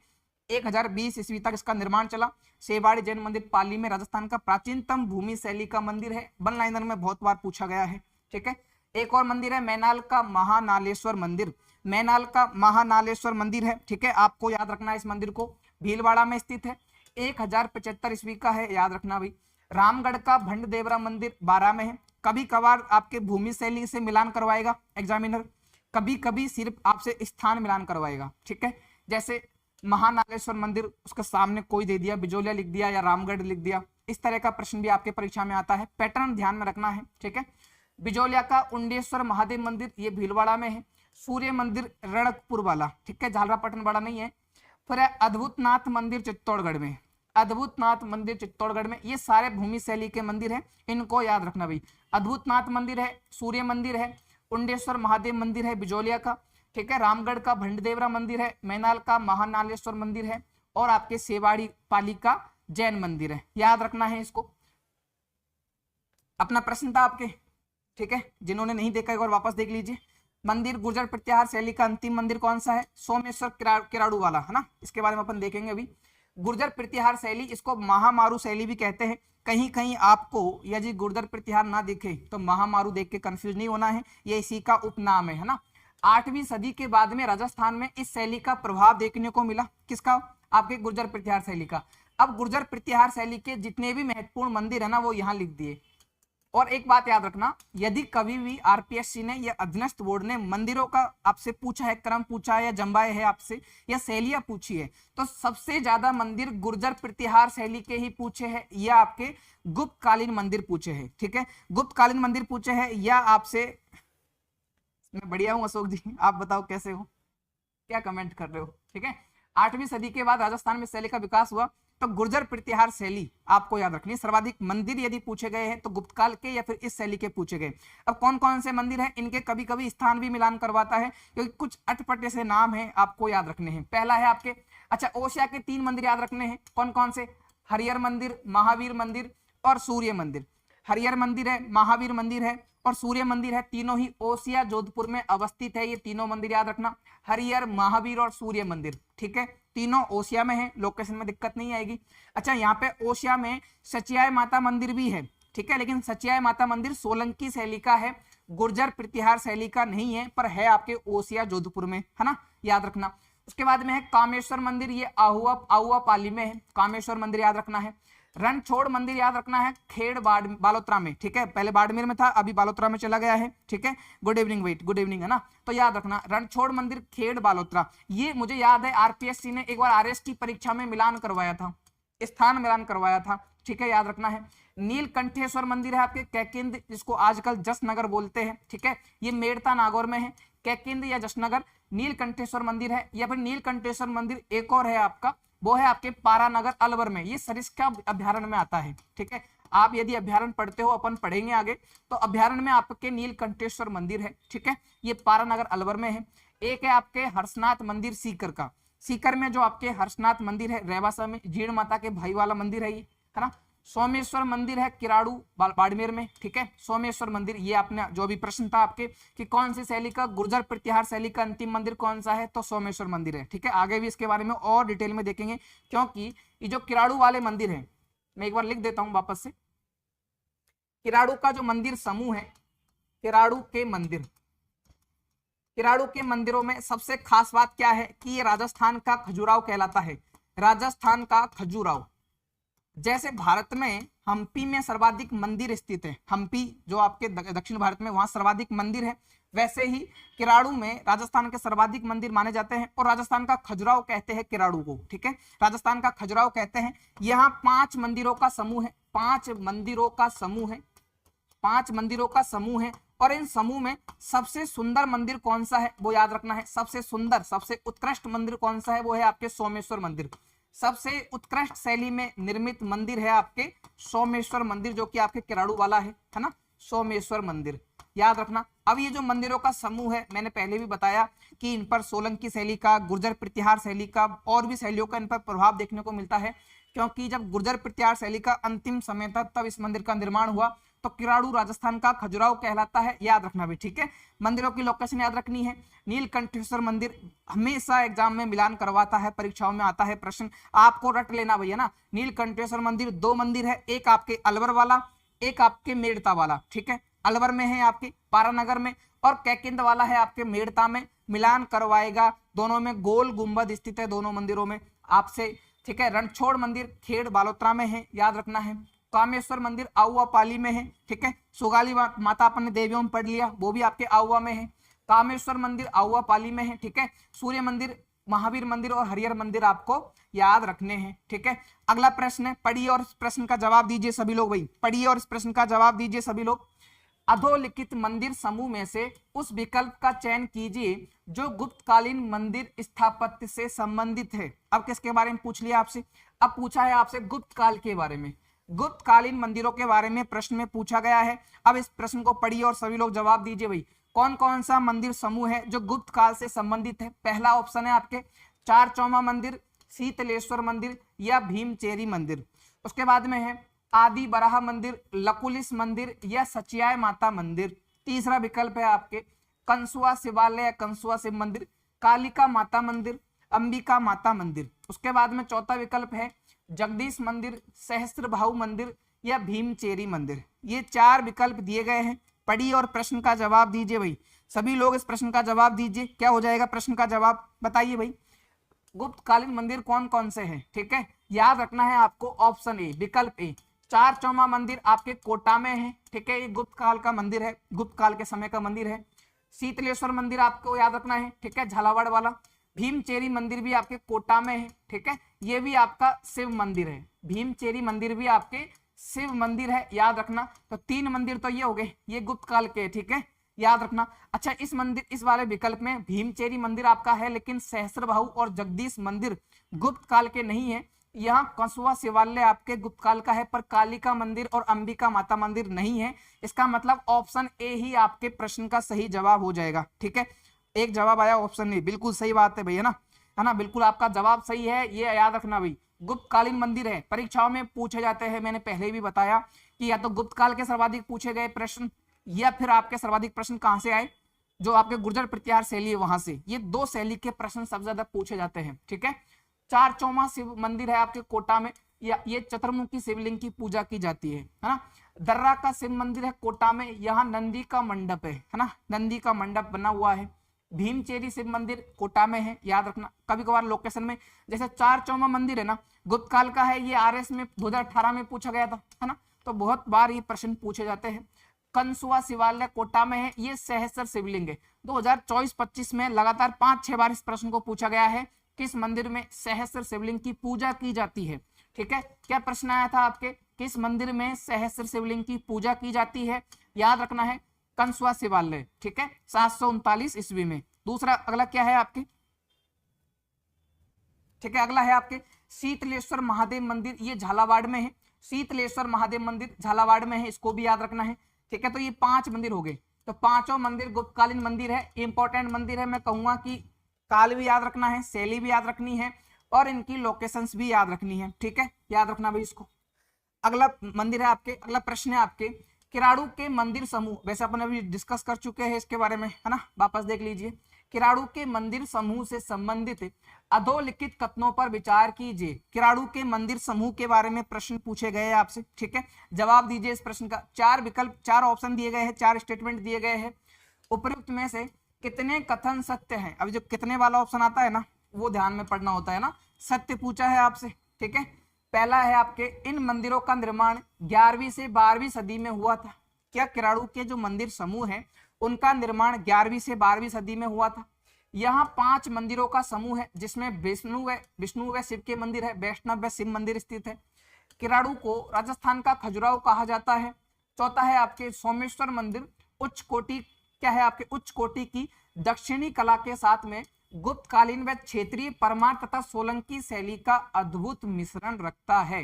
1020 ईस्वी तक इसका निर्माण चला। सेवाड़ी जैन मंदिर पाली में राजस्थान का प्राचीनतम भूमि शैली का मंदिर है। वन लाइनर में बहुत बार पूछा गया है। ठीक है, एक और मंदिर है मैनाल का महानालेश्वर मंदिर, मैनाल का महानालेश्वर मंदिर है। ठीक है, आपको याद रखना है इस मंदिर को, भीलवाड़ा में स्थित है, 1075 ईस्वी का है, याद रखना भाई। रामगढ़ का भंडदेवरा मंदिर 12 में है। कभी कभार आपके भूमि शैली से मिलान करवाएगा एग्जामिनर, कभी कभी सिर्फ आपसे स्थान मिलान करवाएगा। ठीक है, जैसे महानालेश्वर मंदिर, उसके सामने कोई दे दिया, बिजोलिया लिख दिया या रामगढ़ लिख दिया, इस तरह का प्रश्न भी आपके परीक्षा में आता है। पैटर्न ध्यान में रखना है। ठीक है, बिजोलिया का उंडेश्वर महादेव मंदिर, ये भीलवाड़ा में है। सूर्य मंदिर रणकपुर वाला, ठीक है, झालरापाटन वाला नहीं है। फिर है अद्भुतनाथ मंदिर चित्तौड़गढ़ में, अद्भुतनाथ मंदिर चित्तौड़गढ़ में। ये सारे भूमि शैली के मंदिर हैं, इनको याद रखना भाई। अद्भुतनाथ मंदिर है, सूर्य मंदिर है, उंडेश्वर महादेव मंदिर है बिजोलिया का। ठीक है, रामगढ़ का भंडदेवरा मंदिर है, मैनाल का महानालेश्वर मंदिर है, और आपके सेवाड़ी पाली का जैन मंदिर है, याद रखना है इसको। अपना प्रश्न था आपके, ठीक है, जिन्होंने नहीं देखा एक बार वापस देख लीजिए। मंदिर गुर्जर प्रत्याहार शैली का अंतिम मंदिर कौन सा है? सोमेश्वर किराड़ू वाला, है ना, इसके बारे में अपन देखेंगे अभी। गुर्जर प्रत्याहार शैली, इसको महामारू शैली भी कहते हैं। कहीं कहीं आपको यदि गुर्जर प्रत्याहार ना दिखे तो महामारू देख के कंफ्यूज नहीं होना है, ये इसी का उपनाम है ना। 8वीं सदी के बाद में राजस्थान में इस शैली का प्रभाव देखने को मिला, किसका? आपके गुर्जर प्रत्याहार शैली का। अब गुर्जर प्रत्याहार शैली के जितने भी महत्वपूर्ण मंदिर है ना वो यहाँ लिख दिए। और एक बात याद रखना, यदि कभी भी आरपीएससी ने या अधीनस्थ बोर्ड ने मंदिरों का आपसे पूछा है, क्रम पूछा है या जम्बाए है आपसे या शैलियां पूछी है, तो सबसे ज्यादा मंदिर गुर्जर प्रत्याहार शैली के ही पूछे हैं या आपके गुप्तकालीन मंदिर पूछे हैं, ठीक है, गुप्तकालीन मंदिर पूछे हैं या आपसे। मैं बढ़िया हूँ अशोक जी, आप बताओ कैसे हो, क्या कमेंट कर रहे हो, ठीक है। 8वीं सदी के बाद राजस्थान में शैली का विकास हुआ, तो गुर्जर प्रत्याहार शैली आपको याद रखनी है। सर्वाधिक मंदिर यदि पूछे गए हैं तो गुप्तकाल के या फिर इस शैली के पूछे गए। अब कौन कौन से मंदिर हैं, इनके कभी कभी स्थान भी मिलान करवाता है, क्योंकि कुछ अटपटे से नाम हैं आपको याद रखने हैं। पहला है आपके, अच्छा, ओसिया के 3 मंदिर याद रखने हैं, कौन कौन से? हरिहर मंदिर, महावीर मंदिर और सूर्य मंदिर। हरिहर मंदिर है, महावीर मंदिर है और सूर्य मंदिर है, तीनों ही ओसिया जोधपुर में अवस्थित है। ये तीनों मंदिर याद रखना, हरिहर, महावीर और सूर्य मंदिर, ठीक है, तीनों ओसिया में है, लोकेशन में दिक्कत नहीं आएगी। अच्छा, यहाँ पे ओसिया में सचियाय माता मंदिर भी है, ठीक है, लेकिन सचियाय माता मंदिर सोलंकी शैली का है, गुर्जर प्रत्याहार शैली का नहीं है, पर है आपके ओसिया जोधपुर में, है ना, याद रखना। उसके बाद में है कामेश्वर मंदिर, ये आहुआ पाली में है, कामेश्वर मंदिर याद रखना है। रणछोड़ मंदिर याद रखना है, खेड़ बालोतरा में, ठीक है, पहले बाड़मेर में था, अभी बालोतरा में चला गया है, ठीक है। Good evening, wait, good evening, है ना, तो याद रखना रणछोड़ मंदिर खेड़ बालोतरा। ये मुझे याद है आरपीएससी ने एक बार आरएस की परीक्षा में मिलान करवाया था, स्थान मिलान करवाया था, ठीक है, याद रखना है। नीलकंठेश्वर मंदिर है आपके कैकिंद, जिसको आजकल जसनगर बोलते हैं, ठीक है, ये मेड़ता नागौर में है, कैकिंद या जसनगर नीलकंठेश्वर मंदिर है। या फिर नीलकंठेश्वर मंदिर एक और है आपका, वो है आपके पारानगर अलवर में, ये सरिस्का अभ्यारण्य में आता है, ठीक है। आप यदि अभ्यारण्य पढ़ते हो, अपन पढ़ेंगे आगे, तो अभ्यारण्य में आपके नीलकंठेश्वर मंदिर है, ठीक है, ये पारानगर अलवर में है। एक है आपके हर्षनाथ मंदिर सीकर का, सीकर में जो आपके हर्षनाथ मंदिर है, रेवासा में जीर्ण माता के भाई वाला मंदिर है ये, है ना। सोमेश्वर मंदिर है किराड़ू बाड़मेर में, ठीक है, सोमेश्वर मंदिर। ये आपने जो भी प्रश्न था आपके कि कौन सी शैली का, गुर्जर प्रत्याहार शैली का अंतिम मंदिर कौन सा है, तो सोमेश्वर मंदिर है, ठीक है। आगे भी इसके बारे में और डिटेल में देखेंगे, क्योंकि ये जो किराड़ू वाले मंदिर है, मैं एक बार लिख देता हूं वापस से, किराड़ू का जो मंदिर समूह है, किराड़ू के मंदिर, किराड़ू के मंदिरों में सबसे खास बात क्या है कि ये राजस्थान का खजुराहो कहलाता है, राजस्थान का खजुराहो। जैसे भारत में हम्पी में सर्वाधिक मंदिर स्थित है, हम्पी जो आपके दक्षिण भारत में, वहां सर्वाधिक मंदिर है, वैसे ही किराड़ू में राजस्थान के सर्वाधिक मंदिर माने जाते हैं और राजस्थान का खजुराहो कहते हैं किराड़ू को, ठीक है, राजस्थान का खजुराहो कहते हैं। यहाँ 5 मंदिरों का समूह है, 5 मंदिरों का समूह है, 5 मंदिरों का समूह है। और इन समूह में सबसे सुंदर मंदिर कौन सा है वो याद रखना है, सबसे सुंदर, सबसे उत्कृष्ट मंदिर कौन सा है, वो है आपके सोमेश्वर मंदिर। सबसे उत्कृष्ट शैली में निर्मित मंदिर है आपके सोमेश्वर मंदिर, जो कि आपके किराड़ू वाला है ना, सोमेश्वर मंदिर, याद रखना। अब ये जो मंदिरों का समूह है, मैंने पहले भी बताया कि इन पर सोलंकी शैली का, गुर्जर प्रत्याहार शैली का और भी शैलियों का इन पर प्रभाव देखने को मिलता है, क्योंकि जब गुर्जर प्रत्याहार शैली का अंतिम समय था तब इस मंदिर का निर्माण हुआ। तो किराड़ू राजस्थान का खजुराहो कहलाता है, याद रखना भी, ठीक है। मंदिरों की लोकेशन याद रखनी है। नीलकंठेश्वर मंदिर हमेशा एग्जाम में मिलान करवाता है, परीक्षाओं में आता है प्रश्न, आपको रट लेना भैया ना। नीलकंठेश्वर मंदिर 2 मंदिर है, एक आपके अलवर वाला, एक आपके मेड़ता वाला, ठीक है, अलवर में है आपके पारानगर में, और कैकिंद वाला है आपके मेड़ता में। मिलान करवाएगा, दोनों में गोल गुंबद स्थित है, दोनों मंदिरों में आपसे, ठीक है। रणछोड़ मंदिर खेड़ बालोतरा में है, याद रखना है। कामेश्वर मंदिर आहुआ पाली में है, ठीक है। सुगाली माता अपन ने देवियों में पढ़ लिया, वो भी आपके आहुआ में है। कामेश्वर मंदिर आहुआ पाली में है, ठीक है। सूर्य मंदिर, महावीर मंदिर और हरिहर मंदिर आपको याद रखने हैं, ठीक है। अगला प्रश्न है, पढ़िए और इस प्रश्न का जवाब दीजिए सभी लोग, भाई पढ़िए और इस प्रश्न का जवाब दीजिए सभी लोग। अधोलिखित मंदिर समूह में से उस विकल्प का चयन कीजिए जो गुप्तकालीन मंदिर स्थापत्य से संबंधित है। अब किसके बारे में पूछ लिया आपसे, अब पूछा है आपसे गुप्त काल के बारे में, गुप्तकालीन मंदिरों के बारे में प्रश्न में पूछा गया है। अब इस प्रश्न को पढ़िए और सभी लोग जवाब दीजिए भाई, कौन कौन सा मंदिर समूह है जो गुप्त काल से संबंधित है। पहला ऑप्शन है आपके चार चौमा मंदिर, शीतलेश्वर मंदिर या भीमचेरी मंदिर। उसके बाद में है आदि बराह मंदिर, लकुलिस मंदिर या सचियाय माता मंदिर। तीसरा विकल्प है आपके कंसुआ शिवालय या कंसुआ शिव मंदिर, कालिका माता मंदिर, अंबिका माता मंदिर। उसके बाद में चौथा विकल्प है जगदीश मंदिर, सहस्त्रबाहु मंदिर या भीमचेरी मंदिर। ये 4 विकल्प दिए गए हैं। पढ़िए और प्रश्न का जवाब दीजिए भाई। सभी लोग इस प्रश्न का जवाब दीजिए। क्या हो जाएगा प्रश्न का जवाब, बताइए भाई। गुप्तकालीन मंदिर कौन कौन से हैं? ठीक है, याद रखना है आपको ऑप्शन ए, विकल्प ए। चार चौमा मंदिर आपके कोटा में है। ठीक है, ये गुप्त काल का मंदिर है, गुप्त काल के समय का मंदिर है। शीतलेश्वर मंदिर आपको याद रखना है। ठीक है, झालावाड़ वाला। भीमचेरी मंदिर भी आपके कोटा में है। ठीक है, ये भी आपका शिव मंदिर है। भीमचेरी मंदिर भी आपके शिव मंदिर है, याद रखना। तो 3 मंदिर तो ये हो गए, ये गुप्त काल के। ठीक है, याद रखना। अच्छा, इस मंदिर, इस वाले विकल्प में भीमचेरी मंदिर आपका है, लेकिन सहस्त्रबाहु और जगदीश मंदिर गुप्त काल के नहीं है। यहाँ कंसुआ शिवालय आपके गुप्त काल का है, पर कालिका मंदिर और अंबिका माता मंदिर नहीं है। इसका मतलब ऑप्शन ए ही आपके प्रश्न का सही जवाब हो जाएगा। ठीक है, एक जवाब आया ऑप्शन ए, बिल्कुल सही बात है भैया ना, है ना, बिल्कुल आपका जवाब सही है। ये याद रखना भाई, गुप्तकालीन मंदिर है, परीक्षाओं में पूछे जाते हैं। मैंने पहले भी बताया कि या तो गुप्त काल के सर्वाधिक पूछे गए प्रश्न, या फिर आपके सर्वाधिक प्रश्न कहां से आए, जो आपके गुर्जर प्रत्याहार शैली है वहां से। ये 2 शैली के प्रश्न सबसे ज्यादा पूछे जाते हैं। ठीक है, चार चौमा शिव मंदिर है आपके कोटा में, या ये चतुर्मुखी शिवलिंग की पूजा की जाती है ना। दर्रा का शिव मंदिर है कोटा में, यहाँ नंदी का मंडप है ना, नंदी का मंडप बना हुआ है। भीमचेरी शिव मंदिर कोटा में है, याद रखना। कभी कभार लोकेशन में, जैसे चार चौमा मंदिर है ना, गुप्त काल का है, ये आरएस में 2018 में पूछा गया था, है ना, तो बहुत बार ये प्रश्न पूछे जाते हैं। कंसुआ शिवालय कोटा में है, ये सहस्त्र शिवलिंग है। 2024-25 में लगातार 5-6 बार इस प्रश्न को पूछा गया है, किस मंदिर में सहस्त्र शिवलिंग की पूजा की जाती है। ठीक है, क्या प्रश्न आया था आपके, किस मंदिर में सहस्त्र शिवलिंग की पूजा की जाती है? याद रखना है कंसुआ शिवालय। ठीक है, 739 ईस्वी में। दूसरा अगला क्या है आपके, ठीक है, अगला है आपके शीतलेश्वर महादेव मंदिर, ये झालावाड़ में है। शीतलेश्वर महादेव मंदिर झालावाड़ में है, इसको भी याद रखना है। ठीक है, तो ये 5 मंदिर हो गए। तो पांचों मंदिर गुप्तकालीन मंदिर है, इंपॉर्टेंट मंदिर है। मैं कहूंगा कि काल भी याद रखना है, शैली भी याद रखनी है, और इनकी लोकेशंस भी याद रखनी है। ठीक है, याद रखना भाई इसको। अगला मंदिर है आपके, अगला प्रश्न है आपके किराड़ू के मंदिर समूह। वैसे अपन अभी डिस्कस कर चुके हैं इसके बारे में, है ना, वापस देख लीजिए। किराड़ू के मंदिर समूह से संबंधित अधोलिखित कथनों पर विचार कीजिए। किराड़ू के मंदिर समूह के बारे में प्रश्न पूछे गए हैं आपसे। ठीक है, जवाब दीजिए इस प्रश्न का। 4 विकल्प, 4 ऑप्शन दिए गए हैं, 4 स्टेटमेंट दिए गए हैं। उपयुक्त में से कितने कथन सत्य हैं? अभी जो कितने वाला ऑप्शन आता है ना, वो ध्यान में पढ़ना होता है ना। सत्य पूछा है आपसे। ठीक है, पहला है आपके इन मंदिरों का निर्माण 11वीं से 12वीं सदी में हुआ था। क्या किराड़ू के जो मंदिर समूह है उनका निर्माण 11वीं से 12वीं सदी में हुआ था? यहाँ 5 मंदिरों का समूह है, जिसमें विष्णु व शिव के मंदिर है, वैष्णव व शिव मंदिर स्थित है। किराड़ू को राजस्थान का खजुराहो कहा जाता है। चौथा है आपके सोमेश्वर मंदिर उच्च कोटि, क्या है आपके उच्च कोटि की दक्षिणी कला के साथ में गुप्तकालीन व क्षेत्रीय परमार तथा सोलंकी शैली का अद्भुत मिश्रण रखता है।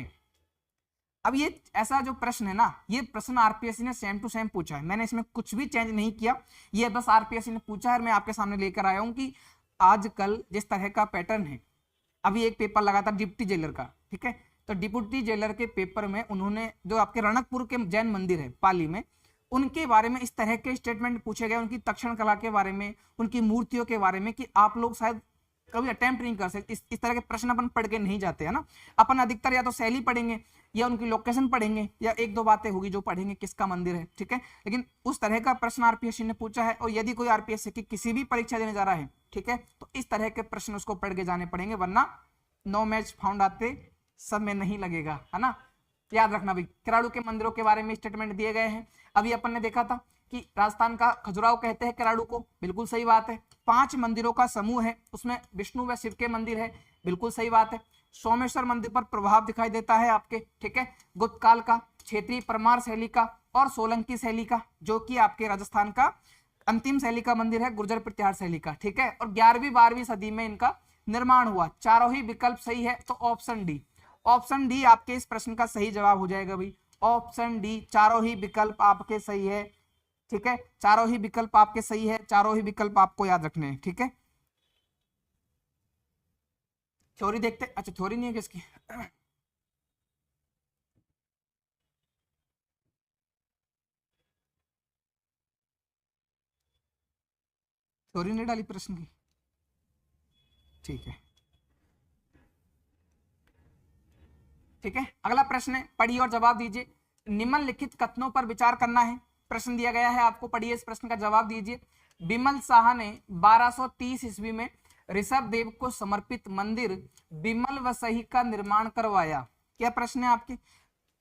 अब ये ऐसा जो प्रश्न है ना, ये प्रश्न आरपीएससी ने सेम टू सेम पूछा है। मैंने इसमें कुछ भी चेंज नहीं किया, ये बस आरपीएससी ने पूछा है, मैं आपके सामने लेकर आया हूं कि आजकल जिस तरह का पैटर्न है। अभी एक पेपर लगा था डिप्टी जेलर का। ठीक है, तो डिप्टी जेलर के पेपर में उन्होंने जो आपके रणकपुर के जैन मंदिर है पाली में, उनके बारे में इस तरह के स्टेटमेंट पूछे गए, उनकी तक्षण कला के बारे में, उनकी मूर्तियों के बारे में, कि आप लोग शायद कभी अटेम्प्ट नहीं कर सकते। इस तरह के प्रश्न अपन पढ़ के नहीं जाते, है ना। अपन अधिकतर या तो शैली पढ़ेंगे, या उनकी लोकेशन पढ़ेंगे, या 1-2 बातें होगी जो पढ़ेंगे किसका मंदिर है। ठीक है, लेकिन उस तरह का प्रश्न आरपीएससी ने पूछा है। और यदि कोई आरपीएससी की किसी भी परीक्षा देने जा रहा है, ठीक है, तो इस तरह के प्रश्न उसको पढ़ के जाने पड़ेंगे, वरना नो मैच फाउंड आते सब में नहीं लगेगा, है ना। याद रखना भाई, किराड़ू के मंदिरों के बारे में स्टेटमेंट दिए गए हैं। अभी अपन ने देखा था कि राजस्थान का खजुराहो कहते हैं किराड़ू को, बिल्कुल सही बात है। 5 मंदिरों का समूह है, उसमें विष्णु व शिव के मंदिर है, बिल्कुल सही बात है। सोमेश्वर मंदिर पर प्रभाव दिखाई देता है आपके, ठीक है, गुप्त काल का, क्षेत्रीय परमार शैली का और सोलंकी शैली का, जो कि आपके राजस्थान का अंतिम शैली का मंदिर है, गुर्जर प्रत्याहार शैली का। ठीक है, और 11वीं-12वीं सदी में इनका निर्माण हुआ। चारों ही विकल्प सही है, तो ऑप्शन डी, ऑप्शन डी आपके इस प्रश्न का सही जवाब हो जाएगा भाई। ऑप्शन डी, चारों ही विकल्प आपके सही है। ठीक है, चारों ही विकल्प आपके सही है, चारों ही विकल्प आपको याद रखने हैं। ठीक है, थ्योरी देखते, अच्छा थ्योरी नहीं है किसकी, थ्योरी नहीं डाली प्रश्न की, ठीक है ठीक है। अगला प्रश्न है, पढ़िए और जवाब दीजिए। निम्नलिखित कथनों पर विचार करना है। प्रश्न दिया गया है आपको, पढ़िए इस प्रश्न का जवाब दीजिए। बिमल शाह ने 1230 ईस्वी में ऋषभ देव को समर्पित मंदिर बिमल वसही का निर्माण करवाया। क्या प्रश्न है आपके,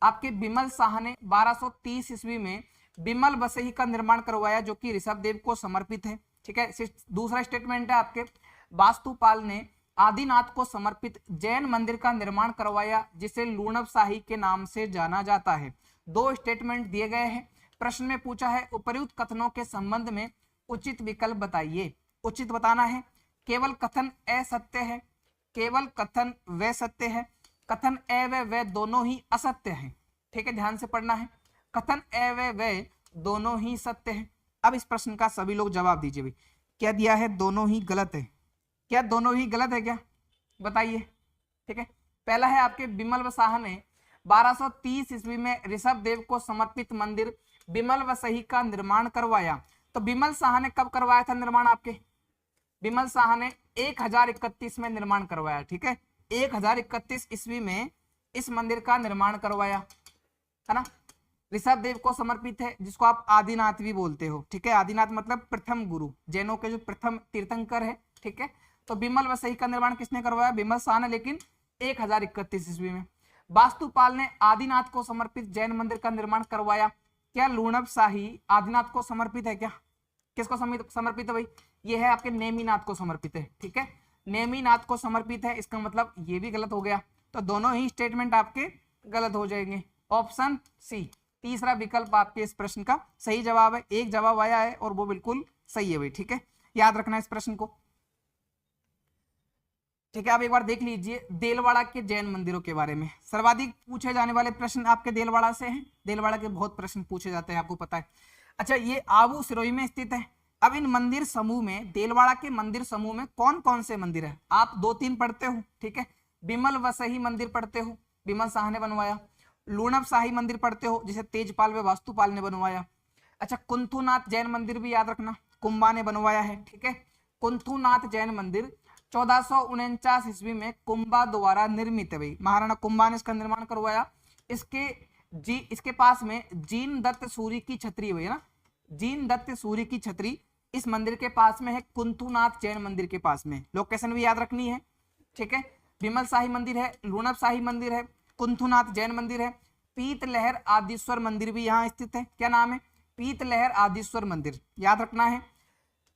आपके बिमल शाह ने 1230 ईस्वी में बिमल वसही का निर्माण करवाया जो कि ऋषभ देव को समर्पित है, ठीक है। दूसरा स्टेटमेंट है आपके, वास्तुपाल ने आदिनाथ को समर्पित जैन मंदिर का निर्माण करवाया जिसे लूणब शाही के नाम से जाना जाता है। दो स्टेटमेंट दिए गए हैं। प्रश्न में पूछा है उपर्युक्त कथनों के संबंध में उचित विकल्प बताइए। उचित बताना है, केवल कथन असत्य है, केवल कथन व सत्य है, कथन ए व दोनों ही असत्य हैं, ठीक है, ध्यान से पढ़ना है। कथन ए व दोनों ही सत्य है। अब इस प्रश्न का सभी लोग जवाब दीजिए भाई, क्या दिया है, दोनों ही गलत है, क्या दोनों ही गलत है क्या, बताइए, ठीक है। पहला है आपके, बिमल व शाह ने 1230 ईस्वी में ऋषभ देव को समर्पित मंदिर बिमल व सही का निर्माण करवाया। तो बिमल शाह ने कब करवाया था निर्माण आपके, बिमल शाह ने 1031 में निर्माण करवाया, ठीक है, 1031 ईस्वी में इस मंदिर का निर्माण करवाया, है ना। ऋषभ देव को समर्पित है जिसको आप आदिनाथ भी बोलते हो, ठीक है, आदिनाथ मतलब प्रथम गुरु, जैनों के जो प्रथम तीर्थंकर है, ठीक है। तो बिमल वसई का निर्माण किसने करवाया, बिमल शाह ने, लेकिन 1031 ईस्वी में। वास्तुपाल ने आदिनाथ को समर्पित जैन मंदिर का निर्माण करवाया। क्या लूणब शाही आदिनाथ को समर्पित है क्या, किसको समर्पित है भाई, ये है आपके नेमीनाथ को समर्पित है, ठीक है, नेमीनाथ को समर्पित है, इसका मतलब ये भी गलत हो गया। तो दोनों ही स्टेटमेंट आपके गलत हो जाएंगे। ऑप्शन सी, तीसरा विकल्प आपके इस प्रश्न का सही जवाब है। एक जवाब आया है और वो बिल्कुल सही है भाई, ठीक है, याद रखना इस प्रश्न को, ठीक है। आप एक बार देख लीजिए देलवाड़ा के जैन मंदिरों के बारे में, सर्वाधिक पूछे जाने वाले प्रश्न आपके देलवाड़ा से हैं। देलवाड़ा के बहुत प्रश्न पूछे जाते हैं, आपको पता है। अच्छा, ये आबू सिरोही में स्थित है। अब इन मंदिर समूह में, देलवाड़ा के मंदिर समूह में कौन कौन से मंदिर है, आप 2-3 पढ़ते हो, ठीक है। बिमल वसही मंदिर पढ़ते हो, बिमल शाह ने बनवाया। लूणब शाही मंदिर पढ़ते हो जिसे तेजपाल व वास्तुपाल ने बनवाया। अच्छा, कुंथुनाथ जैन मंदिर भी याद रखना, कुंभा ने बनवाया है, ठीक है। कुंथुनाथ जैन मंदिर 1449 ईस्वी में कुंभा द्वारा निर्मित है भाई, महाराणा कुंभा ने इसका निर्माण करवाया। इसके पास में जीन दत्त सूरी की छतरी हुई है ना, जीन दत्त सूरी की छतरी इस मंदिर के पास में है, कुंथुनाथ जैन मंदिर के पास में। लोकेशन भी याद रखनी है, ठीक है। बिमल शाही मंदिर है, लूणब शाही मंदिर है, कुंथुनाथ जैन मंदिर है, पीतलहर आदिश्वर मंदिर भी यहाँ स्थित है। क्या नाम है, पीतलहर आदिश्वर मंदिर, याद रखना है,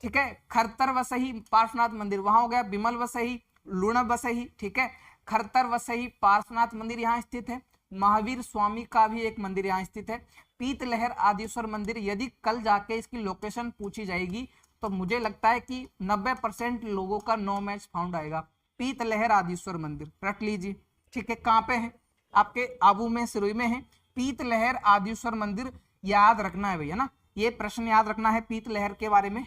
ठीक है। खरतर वसही पार्श्वनाथ मंदिर, वहां हो गया बिमल वसही, लूणब वसही, ठीक है। खरतर वसही पार्श्वनाथ मंदिर यहाँ स्थित है। महावीर स्वामी का भी एक मंदिर यहाँ स्थित है। पीतलहर आदिश्वर मंदिर, यदि कल जाके इसकी लोकेशन पूछी जाएगी तो मुझे लगता है कि 90% लोगों का नो मैच फाउंड आएगा। पीतलहर आदिश्वर मंदिर रख लीजिए, ठीक है। कहाँ पे है, आपके आबू में, सिरोही में है। पीतलहर आदिश्वर मंदिर याद रखना है भैया ना, ये प्रश्न याद रखना है पीतलहर के बारे में।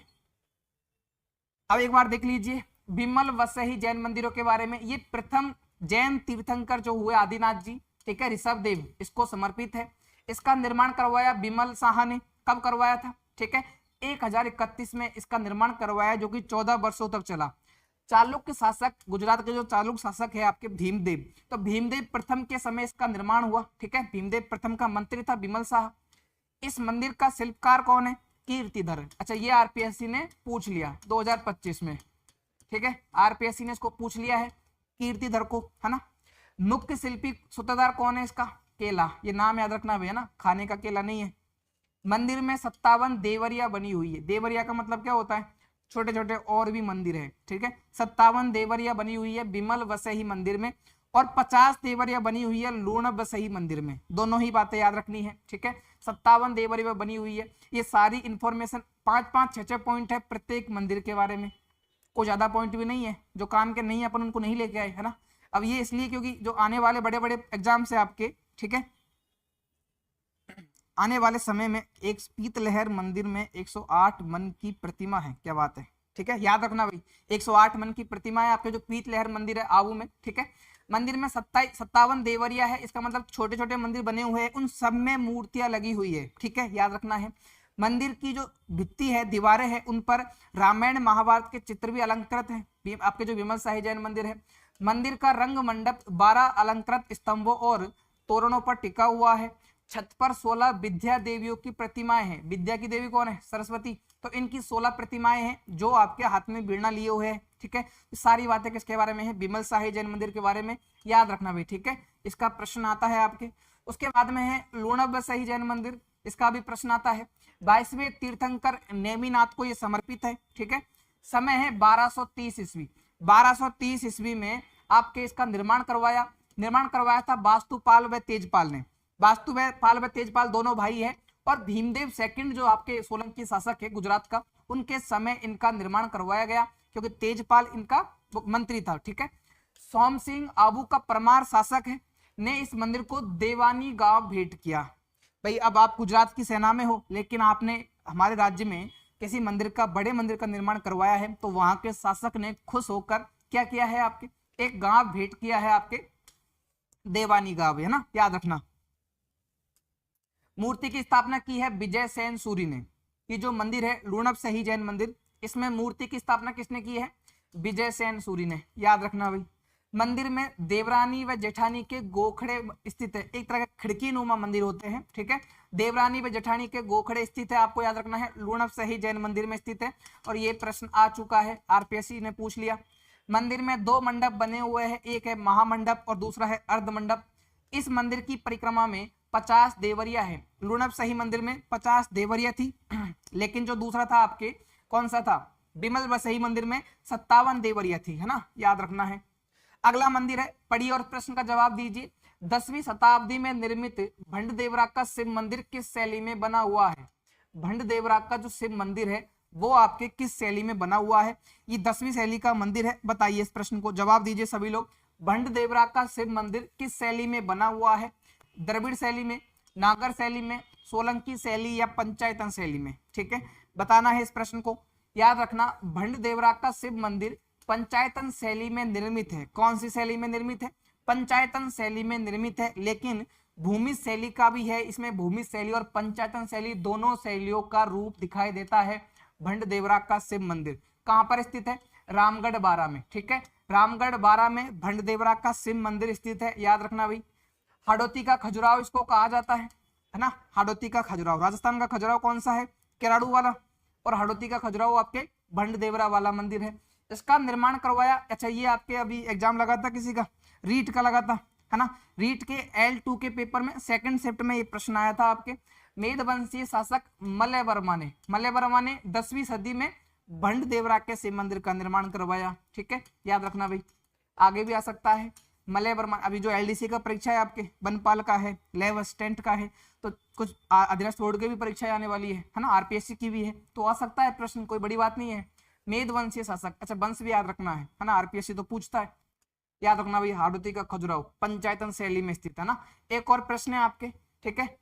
अब एक बार देख लीजिए बिमल वसही जैन मंदिरों के बारे में। ये प्रथम जैन तीर्थंकर जो हुए आदिनाथ जी, ठीक है, ऋषभ देव, इसको समर्पित है। इसका निर्माण करवाया बिमल शाह ने, कब करवाया था, ठीक है, 1031 में इसका निर्माण करवाया, जो कि 14 वर्षों तक चला। चालुक्य शासक, गुजरात के जो चालुक्य शासक है आपके भीमदेव, तो भीमदेव प्रथम के समय इसका निर्माण हुआ, ठीक है। भीमदेव प्रथम का मंत्री था बिमल शाह। इस मंदिर का शिल्पकार कौन है, कीर्तिधर। अच्छा, ये आरपीएससी ने पूछ लिया 2025 में, ठीक है, आरपीएससी ने इसको पूछ लिया है कीर्तिधर को, है ना। मुख्य शिल्पी सूत्रधार कौन है इसका, केला, ये नाम याद रखना भैया ना, खाने का केला नहीं है। मंदिर में 57 देवरिया बनी हुई है। देवरिया का मतलब क्या होता है, छोटे छोटे और भी मंदिर है, ठीक है। 57 देवरिया बनी हुई है बिमल वसही मंदिर में, और 50 देवरिया बनी हुई है लूणब वसही मंदिर में। दोनों ही बातें याद रखनी है, ठीक है। 57 देवरिया बनी हुई है। ये सारी इंफॉर्मेशन 5-5, 6-6 पॉइंट है प्रत्येक मंदिर के बारे में, कोई ज्यादा पॉइंट भी नहीं है, जो काम के नहीं है अपन उनको नहीं लेके आए, है ना। अब ये इसलिए क्योंकि जो आने वाले बड़े बड़े एग्जाम से आपके, ठीक है, आने वाले समय में एक पीतलहर मंदिर में 108 मन की प्रतिमा है, क्या बात है, ठीक है, याद रखना भाई। 108 मन की प्रतिमा है आपके जो पीत लहर मंदिर है आबू में, ठीक है। मंदिर में 57 देवरिया है, इसका मतलब छोटे छोटे मंदिर बने हुए हैं, उन सब में मूर्तियां लगी हुई है, ठीक है, याद रखना है। मंदिर की जो भित्ति है, दीवारें हैं, उन पर रामायण महाभारत के चित्र भी अलंकृत है, आपके जो विमल शाही जैन मंदिर है। मंदिर का रंग मंडप 12 अलंकृत स्तंभों और तोरणों पर टिका हुआ है। छत पर 16 विद्या देवियों की प्रतिमाएं हैं। विद्या की देवी कौन है? सरस्वती। तो इनकी 16 प्रतिमाएं हैं जो आपके हाथ में वीणा लिए हुए हैं, ठीक है। तो सारी बातें किसके बारे में है? विमल शाही जैन मंदिर के बारे में, याद रखना भाई, ठीक है। इसका प्रश्न आता है आपके। उसके बाद में है लूणब शाही जैन मंदिर, इसका भी प्रश्न आता है। 22वें तीर्थंकर नेमिनाथ को यह समर्पित है, ठीक है। समय है 1230 ईस्वी। 1230 ईस्वी में आपके इसका निर्माण करवाया था वास्तुपाल व तेजपाल ने। वास्तुपाल व तेजपाल दोनों भाई है, और भीमदेव सेकंड जो आपके सोलंकी शासक है गुजरात का, उनके समय इनका निर्माण करवाया गया, क्योंकि तेजपाल इनका मंत्री था, ठीक है। सोम सिंह आबू का परमार शासक है, ने इस मंदिर को देवानी गांव भेंट किया। भाई अब आप गुजरात की सेना में हो, लेकिन आपने हमारे राज्य में किसी मंदिर का, बड़े मंदिर का निर्माण करवाया है, तो वहां के शासक ने खुश होकर क्या किया है? आपके एक गांव भेंट किया है, आपके देवानी गांव, है ना, याद रखना। मूर्ति की स्थापना की है विजय सेन सूरी ने। ये जो मंदिर है लूणब शाही जैन मंदिर, इसमें मूर्ति की स्थापना किसने की है? विजय सेन सूरी ने, याद रखना भाई। मंदिर में देवरानी व जेठानी के गोखड़े स्थित है, एक तरह के खिड़की नुमा मंदिर होते हैं, ठीक है। देवरानी व जेठानी के गोखड़े स्थित है, आपको याद रखना है, लूणब शाही जैन मंदिर में स्थित है, और ये प्रश्न आ चुका है, आरपीएससी ने पूछ लिया। मंदिर में 2 मंडप बने हुए हैं, एक है महामंडप और दूसरा है अर्ध मंडप। इस मंदिर की परिक्रमा में 50 देवरिया है। लूणब शाही मंदिर में 50 देवरिया थी, लेकिन जो दूसरा था आपके, कौन सा था? विमल शाही मंदिर में 57 देवरिया थी, है ना, याद रखना है। अगला मंदिर है, पढ़िए और प्रश्न का जवाब दीजिए। 10वीं शताब्दी में निर्मित भंड देवरा का शिव मंदिर किस शैली में बना हुआ है? भंड देवरा का जो शिव मंदिर है वो आपके किस शैली में बना हुआ है? ये 10वीं शैली का मंदिर है, बताइए इस प्रश्न को, जवाब दीजिए सभी लोग। भंड देवरा का शिव मंदिर किस शैली में बना हुआ है? द्रविड़ शैली में, नागर शैली में, सोलंकी शैली या पंचायतन शैली में, ठीक है, बताना है इस प्रश्न को। याद रखना, भंड देवरा का शिव मंदिर पंचायतन शैली में निर्मित है। कौन सी शैली में निर्मित है? पंचायतन शैली में निर्मित है, लेकिन भूमि शैली का भी है इसमें। भूमि शैली और पंचायतन शैली दोनों शैलियों का रूप दिखाई देता है भंड देवरा का शिव मंदिर। कहां पर स्थित है? रामगढ़ बारा में, ठीक है, रामगढ़ बारा में भंड देवरा का शिव मंदिर स्थित है, याद रखना भाई। हाडोती का खजुराहो इसको कहा जाता है ना, हाडोती का खजुराहो। राजस्थान का खजुराहो कौन सा है? केराड़ू वाला, और हाडोती का खजुराहो आपके भंड देवरा वाला मंदिर है। इसका निर्माण करवाया, अच्छा ये आपके अभी एग्जाम लगा था किसी का, रीट का लगा था, है ना, रीट के L2 के पेपर में 2nd शिफ्ट में ये प्रश्न आया था आपके। मेदवंशीय शासक मलय वर्मा ने 10वीं सदी में भंड देवरा के शिव मंदिर का निर्माण करवाया, ठीक है, याद रखना भाई। आगे भी आ सकता है मलय वर्मा। अभी जो LDC का परीक्षा है आपके, बनपाल का है, लैब असिस्टेंट का है, तो कुछ अधीनस्थ बोर्ड की भी परीक्षा आने वाली है ना, आरपीएससी की भी है, तो आ सकता है प्रश्न, कोई बड़ी बात नहीं है। मेदवंशीय शासक, अच्छा वंश भी याद रखना है ना, आरपीएससी तो पूछता है, याद रखना भाई। हाडोती का खजुराहो पंचायतन शैली में स्थित है ना। एक और प्रश्न है आपके, ठीक है।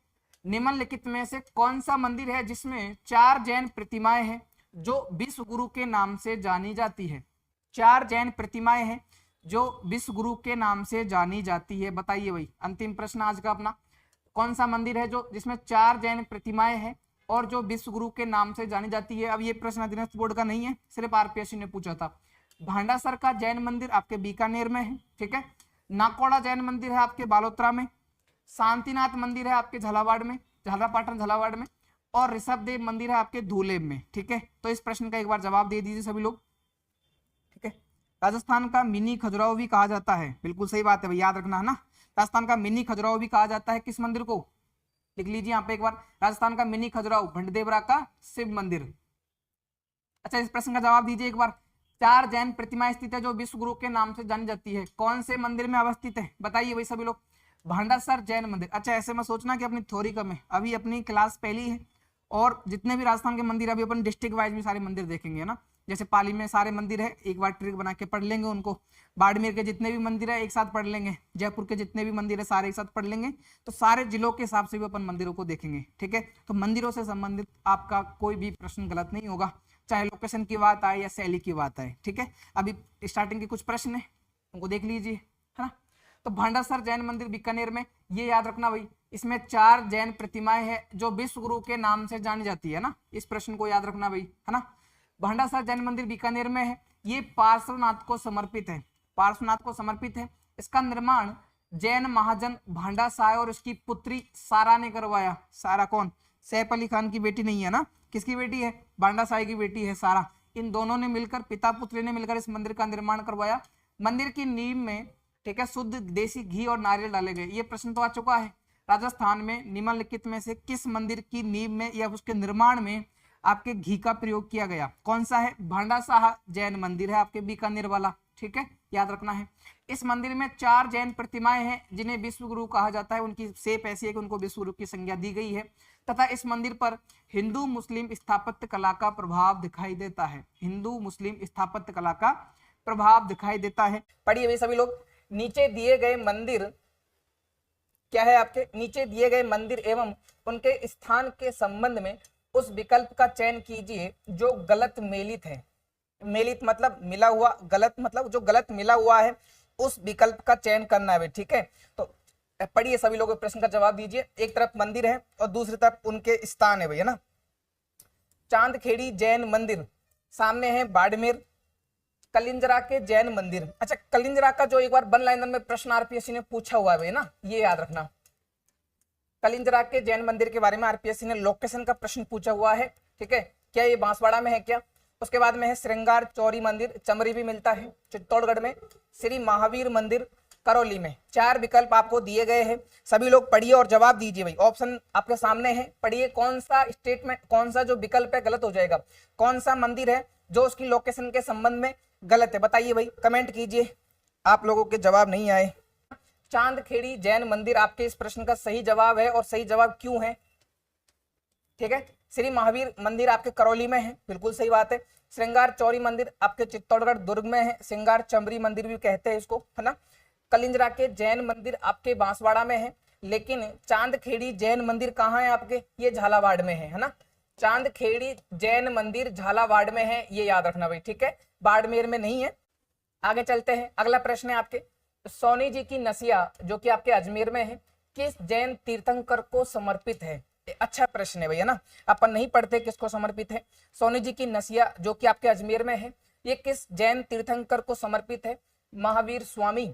निम्नलिखित में से कौन सा मंदिर है जिसमें 4 जैन प्रतिमाएं हैं जो विश्व गुरु के नाम से जानी जाती है? 4 जैन प्रतिमाएं हैं जो विश्व गुरु के नाम से जानी जाती है, बताइए भाई। अंतिम प्रश्न आज का अपना, कौन सा मंदिर है जो जिसमें 4 जैन प्रतिमाएं हैं और जो विश्व गुरु के नाम से जानी जाती है? अब ये प्रश्न अधीनस्थ बोर्ड का नहीं है, सिर्फ आरपीएससी ने पूछा था। भांडासर का जैन मंदिर आपके बीकानेर में है, ठीक है। नाकोड़ा जैन मंदिर है आपके बालोतरा में। शांतिनाथ मंदिर है आपके झालावाड़ में, झालापाटन झालावाड़ में। और ऋषभदेव मंदिर है आपके धूलेब में, ठीक है। तो इस प्रश्न का एक बार जवाब दे दीजिए सभी लोग, ठीक है। राजस्थान का मिनी खजुराहो भी कहा जाता है, बिल्कुल सही बात है भाई, याद रखना है ना। राजस्थान का मिनी खजुराहो भी कहा जाता है किस मंदिर को? लिख लीजिए यहाँ पे एक बार, राजस्थान का मिनी खजुराहो भंड देवरा का शिव मंदिर। अच्छा इस प्रश्न का जवाब दीजिए एक बार। 4 जैन प्रतिमाएं स्थित है जो विश्व गुरु के नाम से जानी जाती है, कौन से मंदिर में अवस्थित है? बताइए भाई सभी लोग। भांडासर जैन मंदिर। अच्छा ऐसे में सोचना कि अपनी थ्योरी कम है, अभी अपनी क्लास पहली है, और जितने भी राजस्थान के मंदिर, अभी अपन डिस्ट्रिक्ट वाइज भी सारे मंदिर देखेंगे ना। जैसे पाली में सारे मंदिर है, एक बार ट्रिक बना के पढ़ लेंगे उनको। बाड़मेर के जितने भी मंदिर है एक साथ पढ़ लेंगे, जयपुर के जितने भी मंदिर है सारे एक साथ पढ़ लेंगे, तो सारे जिलों के हिसाब से भी अपन मंदिरों को देखेंगे, ठीक है। तो मंदिरों से संबंधित आपका कोई भी प्रश्न गलत नहीं होगा। चाहे लोकेशन की बात आए या शैली की बात आए। ठीक है, अभी स्टार्टिंग के कुछ प्रश्न है, उनको देख लीजिए, है ना। तो भांडासर जैन मंदिर बीकानेर में, ये याद रखना भाई, इसमें 4 जैन प्रतिमाएं हैं जो विश्व गुरु के नाम से जानी जाती है ना, इस प्रश्न को याद रखना भाई, है ना। भांडासर जैन मंदिर बीकानेर में है, ये पार्श्वनाथ को समर्पित है, पार्श्वनाथ को समर्पित है। इसका निर्माण जैन महाजन भांडासाय और उसकी पुत्री सारा ने करवाया। सारा कौन? सैफ अली खान की बेटी नहीं है ना, किसकी बेटी है? भांडासाय की बेटी है सारा। इन दोनों ने मिलकर, पिता पुत्री ने मिलकर इस मंदिर का निर्माण करवाया। मंदिर की नींव में, ठीक है, शुद्ध देसी घी और नारियल डाले गए। ये प्रश्न तो आ चुका है। राजस्थान में निम्नलिखित में से किस मंदिर की नींव में या उसके निर्माण में आपके घी का प्रयोग किया गया? कौन सा है? भांडासाह जैन मंदिर है आपके बीकानेर वाला। ठीक है, याद रखना है। इस मंदिर में 4 जैन प्रतिमाएं हैं जिन्हें विश्व गुरु कहा जाता है। उनकी शेप ऐसी है कि उनको विश्व गुरु की संज्ञा दी गई है, तथा इस मंदिर पर हिंदू मुस्लिम स्थापत्य कला का प्रभाव दिखाई देता है। हिंदू मुस्लिम स्थापत्य कला का प्रभाव दिखाई देता है। पढ़िए भाई सभी लोग, नीचे दिए गए मंदिर क्या है आपके? नीचे दिए गए मंदिर एवं उनके स्थान के संबंध में उस विकल्प का चयन कीजिए जो गलत मेलित है। मेलित मतलब मिला हुआ, गलत मतलब जो गलत मिला हुआ है, उस विकल्प का चयन करना है। ठीक है, तो पढ़िए सभी लोग, प्रश्न का जवाब दीजिए। एक तरफ मंदिर है और दूसरी तरफ उनके स्थान है भैया ना। चांदखेड़ी जैन मंदिर, सामने है बाड़मेर। कलिंजरा के जैन मंदिर, अच्छा कलिंजरा का जो एक बार वन लाइनर में प्रश्न आरपीएससी ने पूछा हुआ है ना, ये याद रखना। कलिंजरा के जैन मंदिर के बारे में आरपीएससी ने लोकेशन का प्रश्न पूछा हुआ है। ठीक है, क्या ये बांसवाड़ा में है क्या? उसके बाद में है श्रृंगार चौरी मंदिर, चमरी भी मिलता है चित्तौड़गढ़ में। श्री महावीर मंदिर करौली में। 4 विकल्प आपको दिए गए हैं, सभी लोग पढ़िए और जवाब दीजिए भाई। ऑप्शन आपके सामने है, पढ़िए कौन सा स्टेटमेंट, कौन सा जो विकल्प है गलत हो जाएगा, कौन सा मंदिर है जो उसकी लोकेशन के संबंध में गलत है, बताइए भाई, कमेंट कीजिए। आप लोगों के जवाब नहीं आए। चांदखेड़ी जैन मंदिर आपके इस प्रश्न का सही जवाब है, और सही जवाब क्यों है? ठीक है, श्री महावीर मंदिर आपके करौली में है, बिल्कुल सही बात है। श्रृंगार चौरी मंदिर आपके चित्तौड़गढ़ दुर्ग में है, श्रृंगार चमरी मंदिर भी कहते हैं इसको, है ना। कलिंजरा के जैन मंदिर आपके बांसवाड़ा में है, लेकिन चांदखेड़ी जैन मंदिर कहाँ है आपके? ये झालावाड़ में है ना। चांदखेड़ी जैन मंदिर झालावाड़ में है, ये याद रखना भाई। ठीक है, बाड़मेर में नहीं है। आगे चलते हैं, अगला प्रश्न है आपके, सोनी जी की नसिया जो कि आपके अजमेर में है, किस जैन तीर्थंकर को समर्पित है? अच्छा प्रश्न है भैया ना, अपन नहीं पढ़ते किसको समर्पित है। सोनी जी की नसिया जो कि आपके अजमेर में है, ये किस जैन तीर्थंकर को समर्पित है? महावीर स्वामी,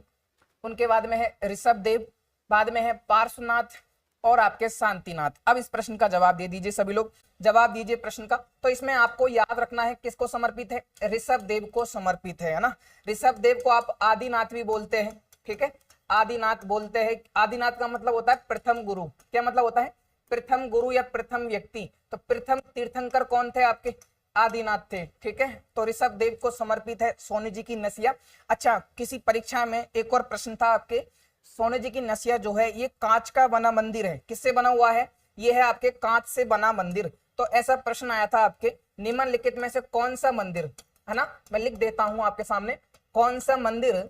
उनके बाद में है ऋषभ देव, बाद में है पार्श्वनाथ और आपके शांतिनाथ। अब इस प्रश्न का जवाब दे दीजिए सभी लोग, जवाब दीजिए प्रश्न का। तो इसमें आपको याद रखना है किसको समर्पित है? ऋषभ देव को समर्पित है ना। ऋषभ देव को आप आदिनाथ भी बोलते हैं। ठीक है, आदिनाथ बोलते हैं। आदिनाथ का मतलब होता है प्रथम गुरु। क्या मतलब होता है? प्रथम गुरु या प्रथम व्यक्ति। तो प्रथम तीर्थंकर कौन थे आपके? आदिनाथ थे। ठीक है, तो ऋषभ देव को समर्पित है सोनी जी की नसिया। अच्छा, किसी परीक्षा में एक और प्रश्न था आपके, सोनी जी की नसिया जो है ये कांच का बना मंदिर है। किससे बना हुआ है? ये है आपके कांच से बना मंदिर। तो ऐसा प्रश्न आया था आपके, निम्नलिखित में से कौन सा मंदिर, है ना, मैं लिख देता हूं आपके सामने, कौन सा मंदिर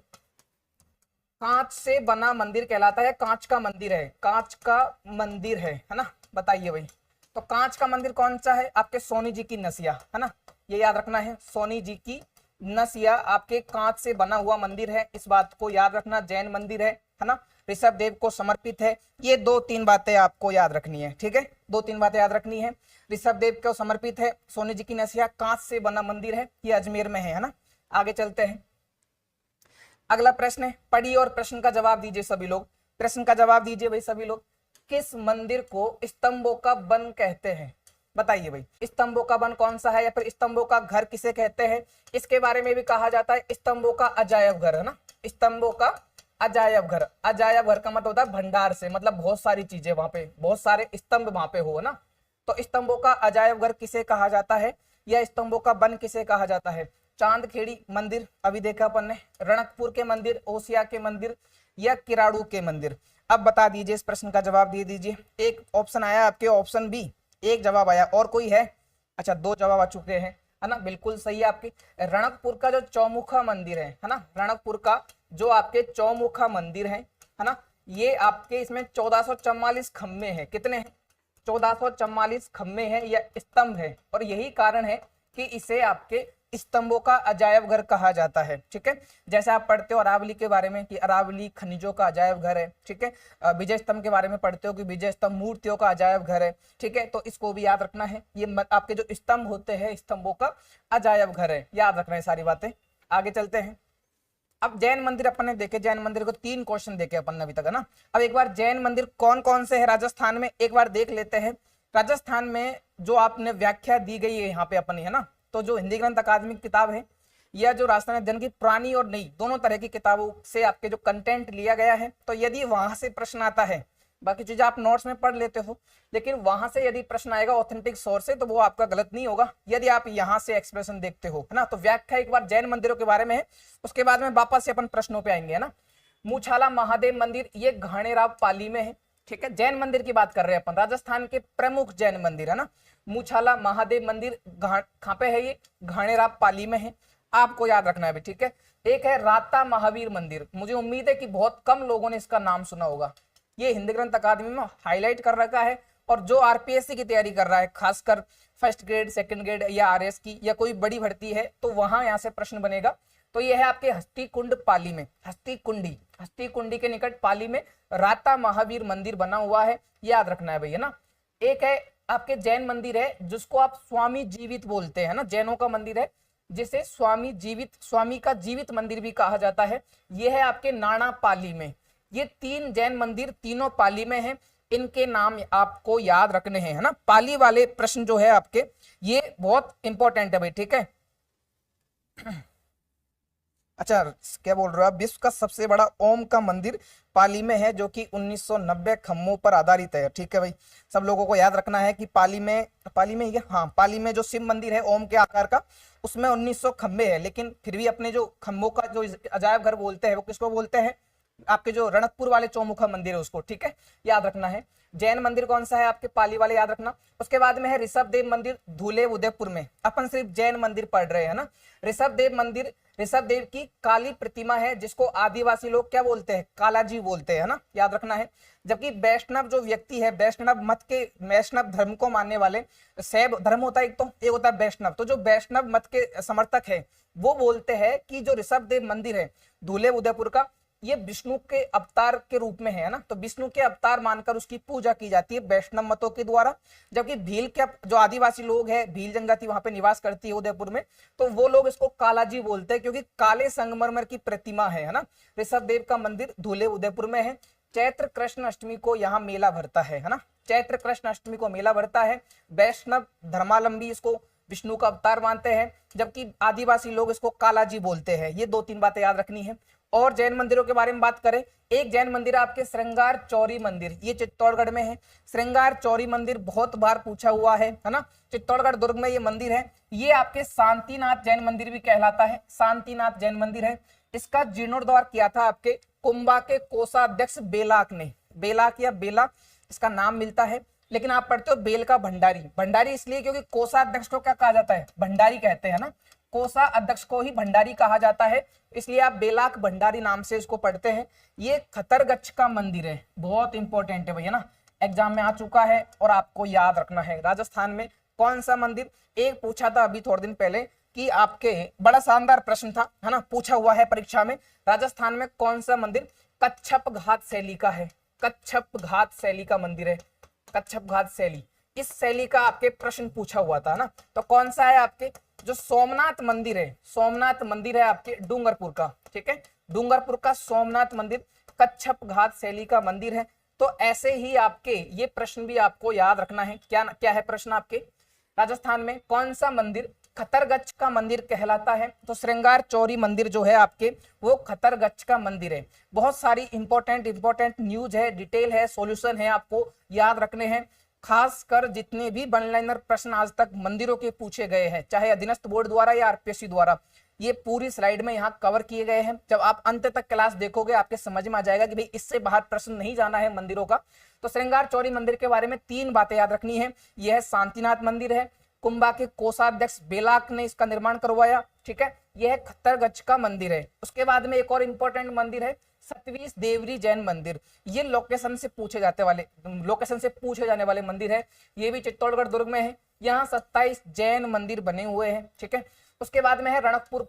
कांच से बना मंदिर कहलाता है? कांच का मंदिर है, कांच का मंदिर है ना, बताइए भाई। तो कांच का मंदिर कौन सा है? आपके सोनी जी की नसिया, है ना, ये याद रखना है। सोनी जी की नसिया आपके कांच से बना हुआ मंदिर है, इस बात को याद रखना। जैन मंदिर है ना, ऋषभ देव को समर्पित है। ये 2-3 बातें आपको याद रखनी है। ठीक है, 2-3 बातें याद रखनी है। ऋषभ देव को समर्पित है, सोनी जी की नसिया कांच से बना मंदिर है, ये अजमेर में है ना। आगे चलते हैं, अगला प्रश्न है, पढ़िए और प्रश्न का जवाब दीजिए सभी लोग। प्रश्न का जवाब दीजिए भाई सभी लोग। किस मंदिर को स्तंभों का वन कहते हैं? बताइए भाई, स्तंभों का वन कौन सा है, या फिर स्तंभों का घर किसे कहते हैं? इसके बारे में भी कहा जाता है स्तंभों का अजायब घर, है ना। स्तंभों का अजायब घर, अजायब घर का मतलब होता है भंडार से, मतलब बहुत सारी चीजें वहां पे, बहुत सारे स्तंभ वहां पे हो ना। तो स्तंभों का अजायब घर किसे कहा जाता है, या स्तंभों का वन किसे कहा जाता है? चांदखेड़ी मंदिर अभी देखा अपन ने, रणकपुर के मंदिर, ओसिया के मंदिर, या किराड़ू के मंदिर। अब बता दीजिए, इस प्रश्न का जवाब दे दीजिए। एक ऑप्शन आया आपके, ऑप्शन बी, एक जवाब आया, और कोई है? अच्छा, 2 जवाब आ चुके हैं, है ना, बिल्कुल सही है आपके। रणकपुर का जो चौमुखा मंदिर है ना, रणकपुर का जो आपके चौमुखा मंदिर है ना, ये आपके इसमें 1444 खम्भे हैं। कितने हैं? 1444 खम्भे हैं या स्तंभ है, और यही कारण है कि इसे आपके स्तंभों का अजायब घर कहा जाता है। ठीक है, जैसे आप पढ़ते हो अरावली के बारे में कि अरावली खनिजों का अजायब घर है। ठीक है, विजय स्तंभ के बारे में पढ़ते हो कि विजय स्तंभ मूर्तियों का अजायब घर है। ठीक है, तो इसको भी याद रखना है, ये आपके जो स्तंभ होते हैं स्तंभों का अजायब घर है, याद रखना है सारी बातें। आगे चलते हैं। अब जैन मंदिर अपन ने देखे, जैन मंदिर को 3 क्वेश्चन देखे अपन ने अभी तक, है ना। अब एक बार जैन मंदिर कौन कौन से है राजस्थान में एक बार देख लेते हैं। राजस्थान में जो आपने व्याख्या दी गई है यहाँ पे अपनी, है ना, तो जो हिंदी ग्रंथ अकादमी की किताब है या जो राजस्थान अध्ययन की पुरानी और नई दोनों तरह की किताबों से आपके जो कंटेंट लिया गया है, तो यदि वहां से प्रश्न आता है, बाकी चीजें आप नोट्स में पढ़ लेते हो, लेकिन वहां से यदि प्रश्न आएगा ऑथेंटिक सोर्स से तो वो आपका गलत नहीं होगा यदि आप यहाँ से एक्सप्रेशन देखते हो, है ना। तो व्याख्या एक बार जैन मंदिरों के बारे में है, उसके बाद में वापस से अपन प्रश्नों पे आएंगे, है ना। मूछाला महादेव मंदिर ये घाणेराव पाली में है। ठीक है, जैन मंदिर की बात कर रहे हैं अपन, राजस्थान के प्रमुख जैन मंदिर, है ना। मूछाला महादेव मंदिर कहाँ पे है, ये घाणेराव पाली में है, आपको याद रखना है भी। ठीक है, एक है राता महावीर मंदिर, मुझे उम्मीद है कि बहुत कम लोगों ने इसका नाम सुना होगा, ये हिंदी ग्रंथ अकादमी में हाईलाइट कर रखा है, और जो आरपीएससी की तैयारी कर रहा है खासकर फर्स्ट ग्रेड सेकंड ग्रेड या आरएस की या कोई बड़ी भर्ती है तो वहां यहाँ से प्रश्न बनेगा। तो ये है आपके हस्तिकुंड पाली में, हस्तिकुंडी के निकट पाली में राता महावीर मंदिर बना हुआ है, याद रखना है भैया ना। एक है आपके जैन मंदिर है जिसको आप स्वामी जीवित बोलते हैं ना, जैनों का मंदिर है जिसे स्वामी का जीवित मंदिर भी कहा जाता है, ये है आपके नाना पाली में। ये 3 जैन मंदिर तीनों पाली में हैं, इनके नाम आपको याद रखने हैं, है ना। पाली वाले प्रश्न जो है आपके ये बहुत इंपॉर्टेंट है भाई। ठीक है, अच्छा क्या बोल रहे हो आप, विश्व का सबसे बड़ा ओम का मंदिर पाली में है जो कि 1990 खम्भों पर आधारित है। ठीक है भाई, सब लोगों को याद रखना है कि पाली में ये, हाँ पाली में जो शिव मंदिर है ओम के आकार का, उसमें 1900 खम्भे है, लेकिन फिर भी अपने जो खम्भों का जो अजायब घर बोलते हैं वो किसको बोलते हैं, आपके जो रणकपुर वाले चौमुखा मंदिर है उसको। ठीक है, याद रखना है। जैन मंदिर कौन सा है आपके, पाली वाले, याद रखना। उसके बाद में है ऋषभ देव मंदिर धूले उदयपुर में, अपन सिर्फ जैन मंदिर पढ़ रहे हैं ना। ऋषभ देव मंदिर, ऋषभ देव की काली प्रतिमा है जिसको आदिवासी लोग क्या बोलते हैं, कालाजी बोलते हैं, ना, याद रखना है। जबकि वैष्णव जो व्यक्ति है, वैष्णव मत के, वैष्णव धर्म को मानने वाले, शैव धर्म होता है एक, तो एक होता है वैष्णव, तो जो वैष्णव मत के समर्थक है वो बोलते हैं कि जो ऋषभ देव मंदिर है धूले उदयपुर का, ये विष्णु के अवतार के रूप में है ना, तो विष्णु के अवतार मानकर उसकी पूजा की जाती है वैष्णव मतों के द्वारा। जबकि भील के जो आदिवासी लोग हैं, भील जनजाति वहां पे निवास करती है उदयपुर में, तो वो लोग इसको कालाजी बोलते हैं क्योंकि काले संगमरमर की प्रतिमा है ना। ऋषभ देव का मंदिर धूले उदयपुर में है। चैत्र कृष्ण अष्टमी को यहाँ मेला भरता है ना, चैत्र कृष्ण अष्टमी को मेला भरता है। वैष्णव धर्मावलंबी इसको विष्णु का अवतार मानते हैं, जबकि आदिवासी लोग इसको कालाजी बोलते हैं। ये 2-3 बातें याद रखनी है। और जैन मंदिरों के बारे में बात करें, एक जैन मंदिर है आपके श्रृंगार चौरी मंदिर, ये चित्तौड़गढ़ में है। श्रृंगार चौरी मंदिर बहुत बार पूछा हुआ है ना, चित्तौड़गढ़ दुर्ग में ये मंदिर है। ये आपके शांतिनाथ जैन मंदिर भी कहलाता है, शांतिनाथ जैन मंदिर है। इसका जीर्णोद्धार किया था आपके कुंभा के कोषाध्यक्ष बेलाक ने, बेलाक या बेला इसका नाम मिलता है, लेकिन आप पढ़ते हो बेल का भंडारी, भंडारी इसलिए क्योंकि कोषाध्यक्ष को क्या कहा जाता है, भंडारी कहते हैं ना, कोषा अध्यक्ष को ही भंडारी कहा जाता है, इसलिए आप बेलाक भंडारी नाम से इसको पढ़ते हैं। ये खतरगच्छ का मंदिर है, बहुत इंपॉर्टेंट है भैया ना, एग्जाम में आ चुका है और आपको याद रखना है। राजस्थान में कौन सा मंदिर, एक पूछा था अभी थोड़े दिन पहले कि आपके बड़ा शानदार प्रश्न था, है ना, पूछा हुआ है परीक्षा में, राजस्थान में कौन सा मंदिर कच्छप घात शैली का है, कच्छप घात शैली का मंदिर है, कच्छप घात शैली, इस शैली का आपके प्रश्न पूछा हुआ था ना। तो कौन सा है आपके, जो सोमनाथ मंदिर है, सोमनाथ मंदिर है आपके डूंगरपुर का। ठीक है, डूंगरपुर का सोमनाथ मंदिर कच्छप घात शैली का मंदिर है। तो ऐसे ही आपके ये प्रश्न भी आपको याद रखना है। क्या क्या है प्रश्न आपके, राजस्थान में कौन सा मंदिर खतरगच्छ का मंदिर कहलाता है, तो श्रृंगार चौरी मंदिर जो है आपके वो खतरगच्छ का मंदिर है। बहुत सारी इंपॉर्टेंट न्यूज है, डिटेल है, सॉल्यूशन है, आपको याद रखने हैं। खासकर जितने भी वन लाइनर प्रश्न आज तक मंदिरों के पूछे गए हैं, चाहे अधीनस्थ बोर्ड द्वारा या आरपीएससी द्वारा, ये पूरी स्लाइड में यहाँ कवर किए गए हैं। जब आप अंत तक क्लास देखोगे आपके समझ में आ जाएगा कि भाई इससे बाहर प्रश्न नहीं जाना है मंदिरों का। तो श्रृंगार चौरी मंदिर के बारे में 3 बातें याद रखनी है। यह शांतिनाथ मंदिर है, कुंभा के कोषाध्यक्ष बेलाक ने इसका निर्माण करवाया। ठीक है, यह खतरगच्छ का मंदिर है। उसके बाद में एक और इंपॉर्टेंट मंदिर है सतवीस देवरी जैन मंदिर, ये लोकेशन से पूछे जाने वाले मंदिर है। ये भी चित्तौड़गढ़ दुर्ग में है। यहाँ 27 जैन मंदिर बने हुए हैं, ठीक है। उसके बाद में है रणकपुर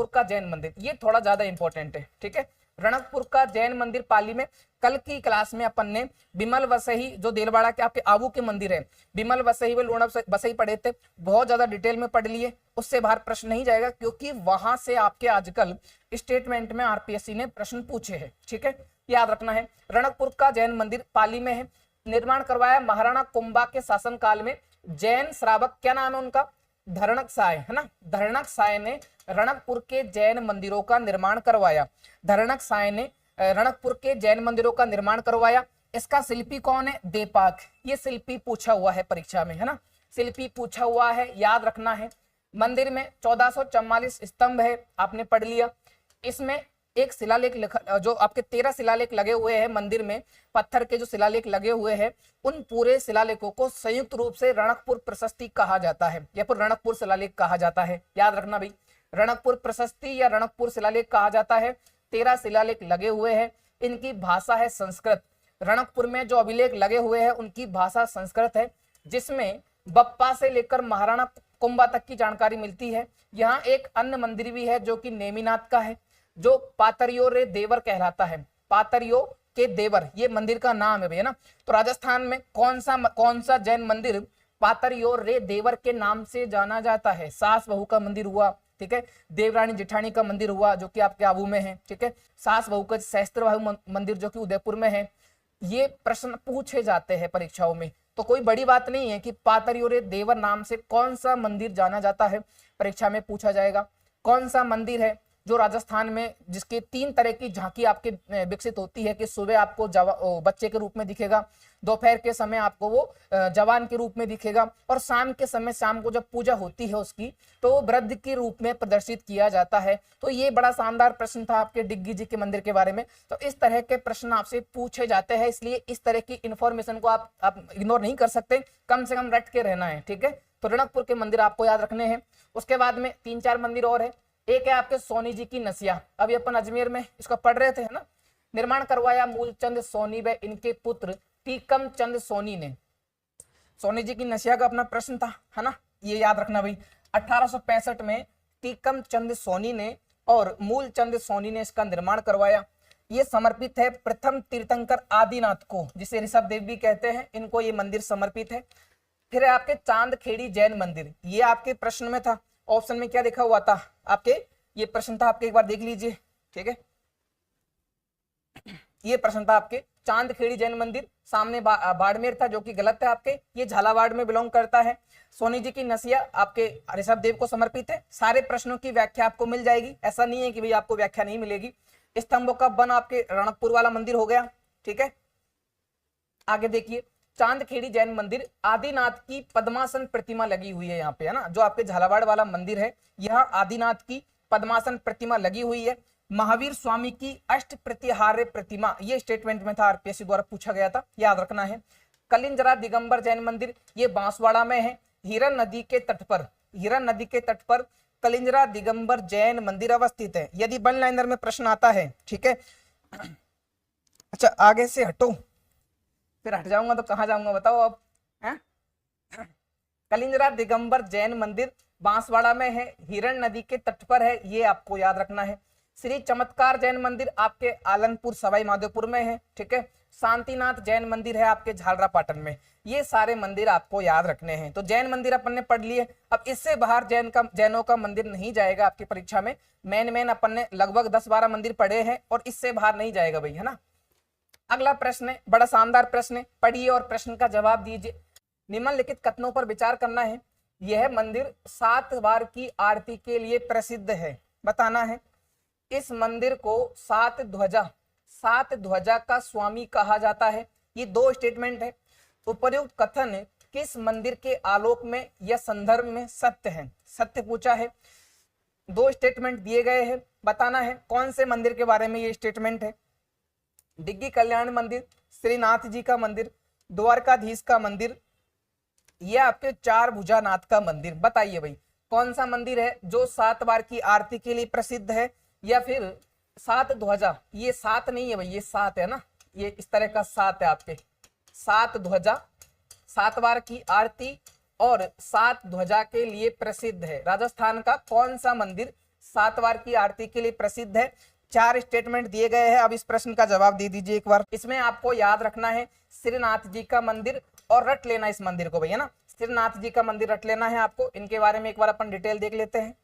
का जैन मंदिर, ये थोड़ा ज्यादा इंपॉर्टेंट है, ठीक है। रणकपुर का जैन मंदिर पाली में, कल की क्लास में अपन ने बिमल वसई जो देलवाड़ा के आपके आबू के मंदिर है, बिमल वसई व लूणा वसई पढ़े थे, बहुत ज्यादा डिटेल में पढ़ लिए, उससे बाहर प्रश्न नहीं जाएगा क्योंकि वहां से आपके आजकल स्टेटमेंट में आरपीएससी ने प्रश्न पूछे हैं, ठीक है, याद रखना है। रणकपुर का जैन मंदिर पाली में है, निर्माण करवाया महाराणा कुंभा के शासन काल में। जैन श्रावक, क्या नाम है उनका, धरणक साय, है ना, धरणक साय ने रणकपुर के जैन मंदिरों का निर्माण करवाया। धरणक साय ने रणकपुर के जैन मंदिरों का निर्माण करवाया। इसका शिल्पी कौन है, देपाक, ये शिल्पी पूछा हुआ है परीक्षा में, है ना, शिल्पी पूछा हुआ है, याद रखना है। मंदिर में 1444 स्तंभ है, आपने पढ़ लिया। इसमें एक शिलालेख जो आपके 13 शिलालेख लगे हुए हैं मंदिर में, पत्थर के जो शिलालेख लगे हुए हैं, उन पूरे शिलालेखों को संयुक्त रूप से रणकपुर प्रशस्ति कहा जाता है या फिर रणकपुर शिलालेख कहा जाता है, याद रखना भाई, रणकपुर प्रशस्ति या रणकपुर शिलालेख कहा जाता है। 13 शिलालेख लगे हुए हैं, इनकी भाषा है संस्कृत। रणकपुर में जो अभिलेख लगे हुए हैं उनकी भाषा संस्कृत है, जिसमें बप्पा से लेकर महाराणा कुंभा तक की जानकारी मिलती है। यहाँ एक अन्य मंदिर भी है जो कि नेमिनाथ का है, जो पातरियो रे देवर कहलाता है, पातरियो के देवर ये मंदिर का नाम है भैया ना। तो राजस्थान में कौन सा जैन मंदिर पातरियो रे देवर के नाम से जाना जाता है, सास बहू का मंदिर हुआ, ठीक है, देवरानी जेठानी का मंदिर हुआ जो कि आपके आबू में है, ठीक है, सास बहू का सहस्त्रबाहु मंदिर जो कि उदयपुर में है। ये प्रश्न पूछे जाते हैं परीक्षाओं में, तो कोई बड़ी बात नहीं है कि पातरियो रे देवर नाम से कौन सा मंदिर जाना जाता है, परीक्षा में पूछा जाएगा। कौन सा मंदिर है जो राजस्थान में, जिसके 3 तरह की झांकी आपके विकसित होती है कि सुबह आपको बच्चे के रूप में दिखेगा, दोपहर के समय आपको वो जवान के रूप में दिखेगा, और शाम के समय, शाम को जब पूजा होती है उसकी, तो वो वृद्ध के रूप में प्रदर्शित किया जाता है। तो ये बड़ा शानदार प्रश्न था आपके डिग्गी जी के मंदिर के बारे में। तो इस तरह के प्रश्न आपसे पूछे जाते हैं, इसलिए इस तरह की इंफॉर्मेशन को आप इग्नोर नहीं कर सकते, कम से कम रट के रहना है, ठीक है। तो रणकपुर के मंदिर आपको याद रखने हैं। उसके बाद में 3-4 मंदिर और है। एक है आपके सोनी जी की नसिया, अभी अपन अजमेर में इसको पढ़ रहे थे, है ना। निर्माण करवाया मूलचंद सोनी व इनके पुत्र टीकम चंद सोनी ने। सोनी जी की नसिया का अपना प्रश्न था, है ना, ये याद रखना भाई। 1865 में टीकम चंद सोनी ने और मूलचंद सोनी ने इसका निर्माण करवाया। ये समर्पित है प्रथम तीर्थंकर आदिनाथ को, जिसे ऋषभ देव भी कहते हैं, इनको ये मंदिर समर्पित है। फिर है आपके चांदखेड़ी जैन मंदिर, ये आपके प्रश्न में था, ऑप्शन में क्या लिखा हुआ था आपके, ये प्रश्न था आपके, एक बार देख लीजिए, ठीक है। ये प्रश्न था आपके चांदखेड़ी जैन मंदिर, सामने बाड़मेर था जो कि गलत है आपके, ये झालावाड़ में बिलोंग करता है। सोनी जी की नसिया आपके ऋषभ देव को समर्पित है। सारे प्रश्नों की व्याख्या आपको मिल जाएगी, ऐसा नहीं है कि भाई आपको व्याख्या नहीं मिलेगी। स्तंभों का वन आपके रणकपुर वाला मंदिर हो गया, ठीक है। आगे देखिए, चांदखेड़ी जैन मंदिर, आदिनाथ की पद्मासन प्रतिमा लगी हुई है यहाँ पे, है ना, जो आपके झालावाड़ वाला मंदिर है, यहाँ आदिनाथ की पद्मासन प्रतिमा लगी हुई है। महावीर स्वामी की अष्ट प्रतिहार्य प्रतिमा, ये स्टेटमेंट में था, आरपीएससी द्वारा पूछा गया था, याद रखना है। कलिंजरा दिगंबर जैन मंदिर, ये बांसवाड़ा में है, हिरन नदी के तट पर कलिंजरा दिगंबर जैन मंदिर अवस्थित है। यदि वन लाइनर में प्रश्न आता है, ठीक है। अच्छा, आगे से हटो, फिर हट जाऊंगा तो कहाँ जाऊंगा बताओ अब, है? कलिंजरा दिगंबर जैन मंदिर बांसवाड़ा में है, हिरण नदी के तट पर है, ये आपको याद रखना है। श्री चमत्कार जैन मंदिर आपके आलनपुर सवाई माधोपुर में है, ठीक है। शांतिनाथ जैन मंदिर है आपके झालरापाटन में। ये सारे मंदिर आपको याद रखने हैं। तो जैन मंदिर अपन ने पढ़ लिए। अब इससे बाहर जैनों का मंदिर नहीं जाएगा आपकी परीक्षा में। मेन अपन ने लगभग 10-12 मंदिर पढ़े हैं और इससे बाहर नहीं जाएगा भाई, है ना। अगला प्रश्न है, बड़ा शानदार प्रश्न है, पढ़िए और प्रश्न का जवाब दीजिए। निम्नलिखित कथनों पर विचार करना है। यह मंदिर 7 बार की आरती के लिए प्रसिद्ध है, बताना है। इस मंदिर को 7 ध्वजा का स्वामी कहा जाता है। ये 2 स्टेटमेंट है। उपर्युक्त कथन किस मंदिर के आलोक में या संदर्भ में सत्य है? सत्य पूछा है। 2 स्टेटमेंट दिए गए हैं, बताना है कौन से मंदिर के बारे में ये स्टेटमेंट है। डिग्गी कल्याण मंदिर, श्रीनाथ जी का मंदिर, द्वारकाधीश का मंदिर, यह आपके 4 भुजानाथ का मंदिर। बताइए भाई कौन सा मंदिर है जो 7 बार की आरती के लिए प्रसिद्ध है, या फिर सात ध्वजा, ये सात नहीं है भाई, ये सात है ना, ये इस तरह का सात है आपके, सात ध्वजा, 7 बार की आरती और 7 ध्वजा के लिए प्रसिद्ध है। राजस्थान का कौन सा मंदिर 7 बार की आरती के लिए प्रसिद्ध है? 4 स्टेटमेंट दिए गए हैं। अब इस प्रश्न का जवाब दे दीजिए एक बार। इसमें आपको याद रखना है श्रीनाथ जी का मंदिर और रट लेना इस मंदिर को भैया ना, श्रीनाथ जी का मंदिर रट लेना है आपको। इनके बारे में एक बार अपन डिटेल देख लेते हैं।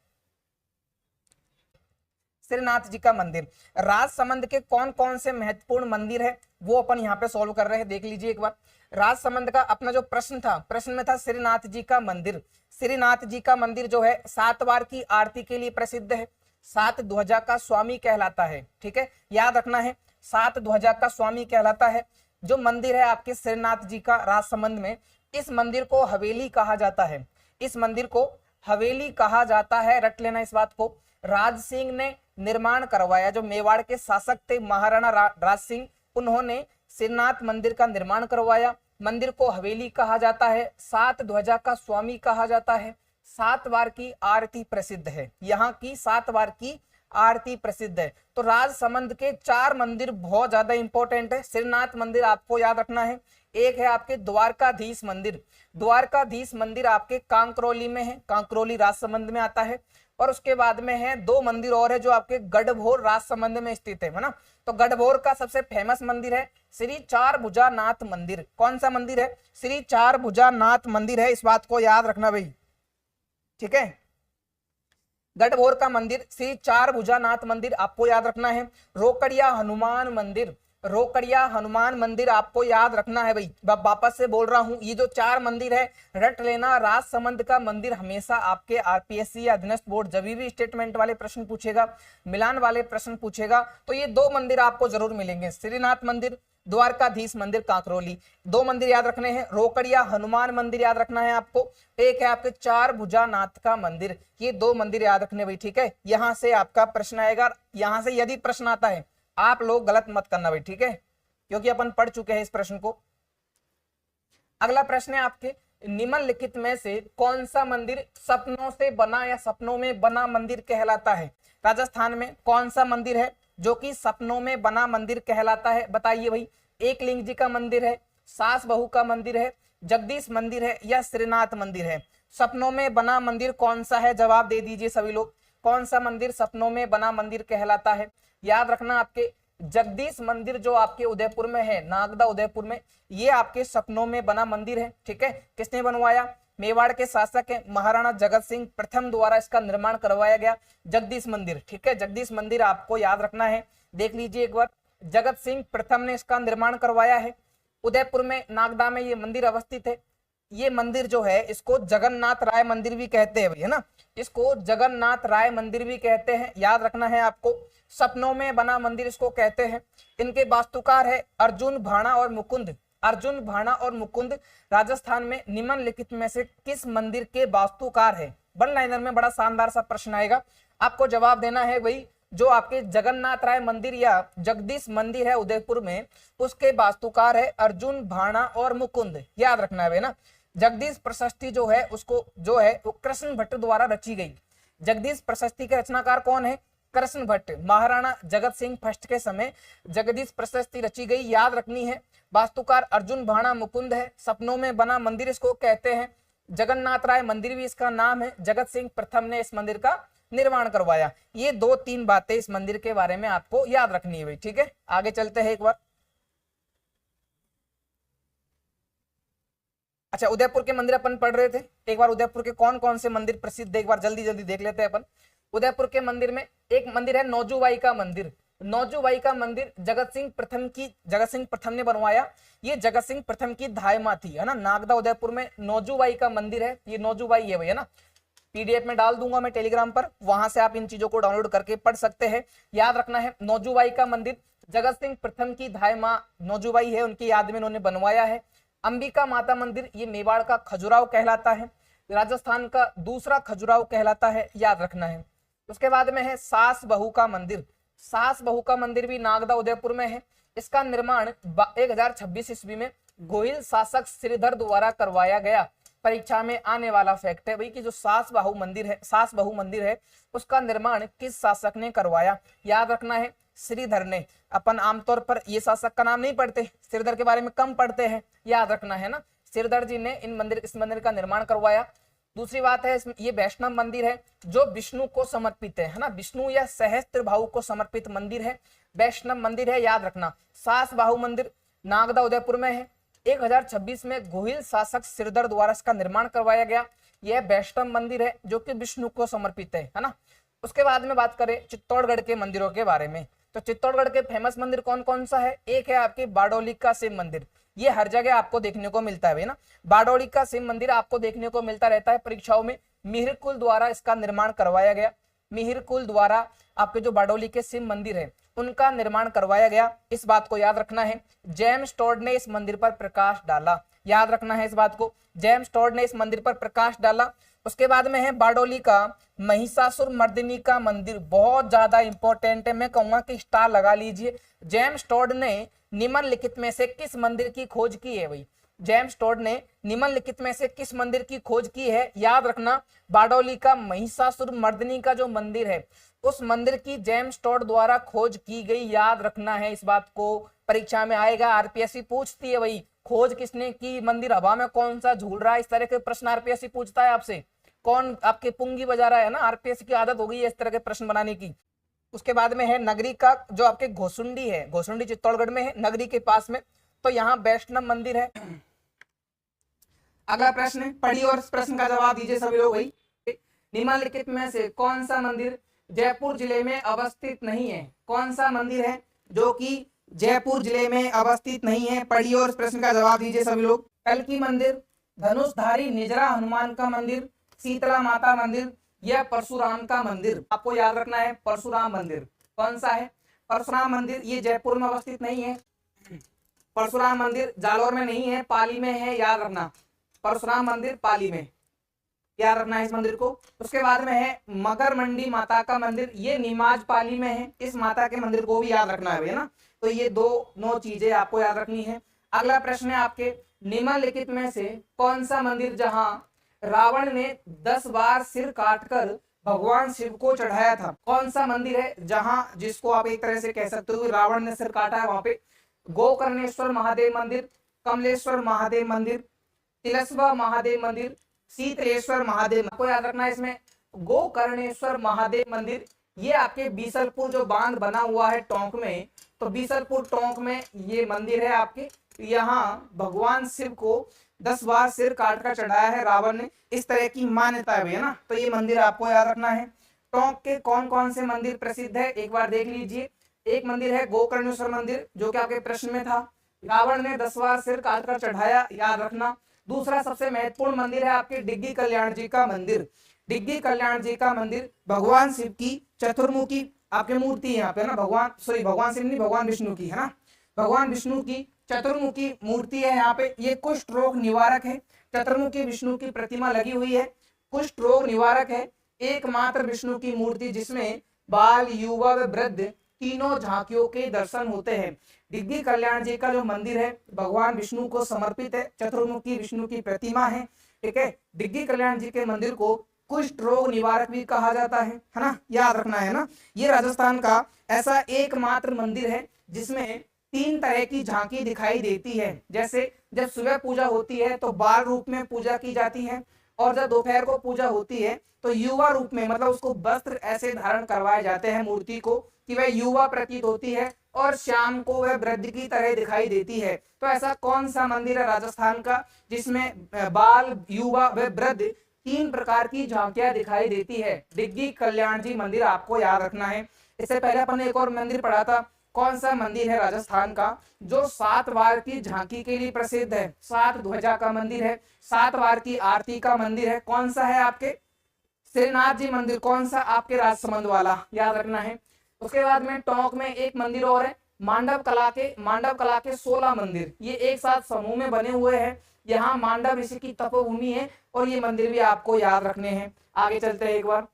श्रीनाथ जी का मंदिर, राजसमंद के कौन कौन से महत्वपूर्ण मंदिर है वो अपन यहाँ पे सॉल्व कर रहे हैं, देख लीजिए एक बार। राजसमंद का अपना जो प्रश्न था, प्रश्न में था श्रीनाथ जी का मंदिर। श्रीनाथ जी का मंदिर जो है 7 बार की आरती के लिए प्रसिद्ध है, 7 ध्वजा का स्वामी कहलाता है। ठीक है, याद रखना है 7 ध्वजा का स्वामी कहलाता है। जो मंदिर है आपके श्रीनाथ जी का राजसमंद में, इस मंदिर को हवेली कहा जाता है, इस मंदिर को हवेली कहा जाता है, रट लेना इस बात को। राज सिंह ने निर्माण करवाया, जो मेवाड़ के शासक थे महाराणा राज सिंह, उन्होंने श्रीनाथ मंदिर का निर्माण करवाया। मंदिर को हवेली कहा जाता है, 7 ध्वजा का स्वामी कहा जाता है, 7 बार की आरती प्रसिद्ध है, यहाँ की 7 बार की आरती प्रसिद्ध है। तो राजसमंद के 4 मंदिर बहुत ज्यादा इंपॉर्टेंट है। श्रीनाथ मंदिर आपको याद रखना है। एक है आपके द्वारकाधीश मंदिर, द्वारकाधीश मंदिर आपके कांकरोली में है, कांकरोली राजसमंद में आता है। और उसके बाद में है 2 मंदिर और है जो आपके गढ़भोर राजसमंद में स्थित है ना। तो गढ़भोर का सबसे फेमस मंदिर है श्री चारभुजानाथ मंदिर। कौन सा मंदिर है? श्री चारभुजानाथ मंदिर है, इस बात को याद रखना भाई। ठीक है, गढ़भोर का मंदिर श्री चारभुजानाथ मंदिर आपको याद रखना है। रोकड़िया हनुमान मंदिर, रोकड़िया हनुमान मंदिर आपको याद रखना है भाई। वापस से बोल रहा हूं, ये जो 4 मंदिर है रट लेना। राजसमंद का मंदिर हमेशा आपके आरपीएससी या अधीनस्थ बोर्ड जब भी स्टेटमेंट वाले प्रश्न पूछेगा, मिलान वाले प्रश्न पूछेगा, तो ये 2 मंदिर आपको जरूर मिलेंगे, श्रीनाथ मंदिर, द्वारकाधीश मंदिर कांकरोली। 2 मंदिर याद रखने हैं। रोकड़िया हनुमान मंदिर याद रखना है आपको, एक है आपके चारभुजानाथ का मंदिर। ये 2 मंदिर याद रखने भाई। ठीक है, यहां से आपका प्रश्न आएगा। यहां से यदि प्रश्न आता है आप लोग गलत मत करना भाई, ठीक है, क्योंकि अपन पढ़ चुके हैं इस प्रश्न को। अगला प्रश्न है आपके, निम्नलिखित में से कौन सा मंदिर सपनों से बना या सपनों में बना मंदिर कहलाता है? राजस्थान में कौन सा मंदिर है जो कि सपनों में बना मंदिर कहलाता है? बताइए भाई। एकलिंग जी का मंदिर है, सास बहू का मंदिर है, जगदीश मंदिर है या श्रीनाथ मंदिर है? सपनों में बना मंदिर कौन सा है? जवाब दे दीजिए सभी लोग। कौन सा मंदिर सपनों में बना मंदिर कहलाता है? याद रखना आपके जगदीश मंदिर जो आपके उदयपुर में है, नागदा उदयपुर में, ये आपके सपनों में बना मंदिर है। ठीक है, किसने बनवाया? मेवाड़ के शासक है महाराणा जगत सिंह प्रथम द्वारा इसका निर्माण करवाया गया जगदीश मंदिर। ठीक है, जगदीश मंदिर आपको याद रखना है, देख लीजिए एक बार। जगत सिंह प्रथम ने इसका निर्माण करवाया है। उदयपुर में नागदा में ये मंदिर अवस्थित है। ये मंदिर जो है इसको जगन्नाथ राय मंदिर भी कहते हैं, है ना, इसको जगन्नाथ राय मंदिर भी कहते हैं, याद रखना है आपको। सपनों में बना मंदिर इसको कहते हैं। इनके वास्तुकार है अर्जुन भाणा और मुकुंद। अर्जुन भाणा और मुकुंद राजस्थान में निम्नलिखित में से किस मंदिर के वास्तुकार है? वन लाइनर में बड़ा शानदार सा प्रश्न आएगा, आपको जवाब देना है वही। जो आपके जगन्नाथ राय मंदिर या जगदीश मंदिर है उदयपुर में, उसके वास्तुकार है अर्जुन भाणा और मुकुंद, याद रखना है ना। जगदीश प्रशस्ति जो है उसको जो है वो कृष्ण भट्ट द्वारा रची गई। जगदीश प्रशस्ति के रचनाकार कौन है? कृष्ण भट्ट। महाराणा जगत सिंह फर्स्ट के समय जगदीश प्रशस्ति रची गई, याद रखनी है। वास्तुकार अर्जुन भाणा मुकुंद है। सपनों में बना मंदिर इसको कहते हैं। जगन्नाथ राय मंदिर भी इसका नाम है। जगत सिंह प्रथम ने इस मंदिर का निर्माण करवाया। ये 2-3 बातें इस मंदिर के बारे में आपको याद रखनी है। ठीक है, आगे चलते हैं एक बार। अच्छा, उदयपुर के मंदिर अपन पढ़ रहे थे, एक बार उदयपुर के कौन कौन से मंदिर प्रसिद्ध है एक बार जल्दी जल्दी देख लेते हैं अपन। उदयपुर के मंदिर में एक मंदिर है नौजूबाई का मंदिर। नौजूबाई का मंदिर जगत सिंह प्रथम ने बनवाया। ये जगत सिंह प्रथम की धायमा थी, है ना। नागदा उदयपुर में नौजूबाई का मंदिर है, ये नौजूबाई है भैया ना। पीडीएफ में डाल दूंगा मैं टेलीग्राम पर, वहां से आप इन चीजों को डाउनलोड करके पढ़ सकते हैं। याद रखना है नौजूबाई का मंदिर जगत सिंह प्रथम की धायमा नौजूबाई है, उनकी याद में इन्होंने बनवाया है। अंबिका माता मंदिर ये मेवाड़ का खजुराहो कहलाता है, राजस्थान का दूसरा खजुराहो कहलाता है, याद रखना है। उसके बाद में है सास बहू का मंदिर। सास बहू का मंदिर भी नागदा उदयपुर में है। इसका निर्माण 1026 ईस्वी में गोहिल शासक श्रीधर द्वारा करवाया गया। परीक्षा में आने वाला फैक्ट है भाई कि जो सास बहू मंदिर है उसका निर्माण किस शासक ने करवाया। याद रखना है श्रीधर ने। अपन आमतौर पर ये शासक का नाम नहीं पढ़ते, श्रीधर के बारे में कम पढ़ते हैं, याद रखना है ना। श्रीधर जी ने इस मंदिर का निर्माण करवाया। दूसरी बात है ये वैष्णव मंदिर है जो विष्णु को समर्पित है ना, विष्णु या सहस्त्र बाहु को समर्पित मंदिर है, वैष्णव मंदिर है, याद रखना। सास बाहु मंदिर नागदा उदयपुर में है। 1026 में गोहिल शासक श्रीधर द्वारा इसका निर्माण करवाया गया। यह वैष्णव मंदिर है जो कि विष्णु को समर्पित है ना। उसके बाद में बात करें चित्तौड़गढ़ के मंदिरों के बारे में, तो चित्तौड़गढ़ के फेमस मंदिर कौन कौन सा है। एक है आपके बारडोली का शिव मंदिर, ये हर जगह आपको देखने को मिलता है ना। बारडोली का शिव मंदिर आपको देखने को मिलता रहता है परीक्षाओं में। मिहिर कुल द्वारा इसका निर्माण करवाया गया। मिहिर कुल द्वारा आपके जो बारडोली के शिव मंदिर है उनका निर्माण करवाया गया, इस बात को याद रखना है। जेम्स टॉड ने इस मंदिर पर प्रकाश डाला, याद रखना है इस बात को, जेम्स टॉड ने इस मंदिर पर प्रकाश डाला। उसके बाद में है बारडोली का महिषासुर मर्दिनी का मंदिर, बहुत ज्यादा इंपॉर्टेंट है, मैं कहूंगा कि स्टार लगा लीजिए। जेम्स टॉड ने निम्नलिखित में से किस मंदिर की खोज की है भाई। जेम्स टॉड ने निम्नलिखित में से किस मंदिर की खोज की है, याद रखना। बारडोली का महिषासुर मर्दिनी का जो मंदिर है उस मंदिर की जेम्स टॉड द्वारा खोज की गई, याद रखना है इस बात को, परीक्षा में आएगा। आरपीएससी पूछती है भाई खोज किसने की, मंदिर हवा में कौन सा झूल रहा है, इस तरह के प्रश्न आरपीएससी पूछता है आपसे। कौन आपके पुंगी बजा रहा है ना, आरपीएससी की आदत हो गई है इस तरह के प्रश्न बनाने की। उसके बाद में है नगरी का जो आपके घोसुंडी है, घोसुंडी चित्तौड़गढ़ में है, नगरी के पास में, तो यहाँ वैष्णव मंदिर है। अगला प्रश्न पढ़िए और इस प्रश्न का जवाब दीजिए सभी लोग भाई। निम्नलिखित में से कौन सा मंदिर जयपुर जिले में अवस्थित नहीं है, कौन सा मंदिर है जो कि जयपुर जिले में अवस्थित नहीं है, पढ़िए और इस प्रश्न का जवाब दीजिए सभी लोग। कल्की मंदिर, धनुषधारी निजरा हनुमान का मंदिर, शीतला माता मंदिर या परशुराम का मंदिर। आपको याद रखना है परशुराम मंदिर कौन सा है। परशुराम मंदिर ये जयपुर में अवस्थित नहीं है, परशुराम मंदिर जालौर में नहीं है, पाली में है, याद रखना। परशुराम मंदिर पाली में, याद रखना है इस मंदिर को। उसके बाद में है मकर मंडी माता का मंदिर, ये निमाज पाली में है, इस माता के मंदिर को भी याद रखना है ना। तो ये दो चीजें आपको याद रखनी है। अगला प्रश्न है आपके निम्नलिखित में से कौन सा मंदिर जहां रावण ने 10 बार सिर काटकर भगवान शिव को चढ़ाया था, कौन सा मंदिर है जहां, जिसको आप एक तरह से कह सकते हो रावण ने सिर काटा है वहां पे। गोकर्णेश्वर महादेव मंदिर, कमलेश्वर महादेव मंदिर, तिलस्वा महादेव मंदिर, शीतलेश्वर महादेव। आपको याद रखना है इसमें गोकर्णेश्वर महादेव मंदिर, ये आपके बीसलपुर जो बांध बना हुआ है टोंक में, तो बीसलपुर टोंक में ये मंदिर है आपके। यहाँ भगवान शिव को 10 बार सिर काट कर चढ़ाया है रावण ने, इस तरह की मान्यता है भैया ना। तो ये मंदिर आपको याद रखना है। टोंक के कौन कौन से मंदिर प्रसिद्ध है एक बार देख लीजिए। एक मंदिर है गोकर्णेश्वर मंदिर जो कि आपके प्रश्न में था, रावण ने 10 बार सिर काट कर चढ़ाया, याद रखना। दूसरा सबसे महत्वपूर्ण मंदिर है आपके डिग्गी कल्याण जी का मंदिर। डिग्गी कल्याण जी का मंदिर भगवान शिव की चतुर्मुखी आपकी मूर्ति है यहाँ पे ना, भगवान शिव नहीं, भगवान विष्णु की है ना, भगवान विष्णु की चतुर्मुखी मूर्ति है यहाँ पे। ये कुष्ठ रोग निवारक है, चतुर्मुखी विष्णु की प्रतिमा लगी हुई है, कुष्ठ रोग निवारक है, एकमात्र विष्णु की मूर्ति जिसमें बाल युवा व वृद्ध तीनों झांकियों के दर्शन होते हैं। डिग्गी कल्याण जी का जो मंदिर है भगवान विष्णु को समर्पित है, चतुर्मुखी विष्णु की प्रतिमा है, ठीक है। डिग्गी कल्याण जी के मंदिर को कुष्ठ रोग निवारक भी कहा जाता है ना, याद रखना है ना। ये राजस्थान का ऐसा एकमात्र मंदिर है जिसमें 3 तरह की झांकी दिखाई देती है। जैसे जब सुबह पूजा होती है तो बाल रूप में पूजा की जाती है, और जब दोपहर को पूजा होती है तो युवा रूप में, मतलब उसको वस्त्र ऐसे धारण करवाए जाते हैं मूर्ति को कि वह युवा प्रतीत होती है, और शाम को वह वृद्ध की तरह दिखाई देती है। तो ऐसा कौन सा मंदिर है राजस्थान का जिसमें बाल युवा व वृद्ध 3 प्रकार की झांकियां दिखाई देती है। डिग्गी कल्याण जी मंदिर आपको याद रखना है। इससे पहले अपन ने एक और मंदिर पढ़ा था, कौन सा मंदिर है राजस्थान का जो 7 वार की झांकी के लिए प्रसिद्ध है, 7 ध्वजा का मंदिर है, 7 वार की आरती का मंदिर है, कौन सा है आपके श्रीनाथ जी मंदिर, कौन सा आपके राजसमंद वाला, याद रखना है। उसके बाद में टोंक में एक मंदिर और है, मांडव कला के 16 मंदिर, ये एक साथ समूह में बने हुए हैं। यहाँ मांडव ऋषि की तपोभूमि है, और ये मंदिर भी आपको याद रखने हैं। आगे चलते हैं एक बार।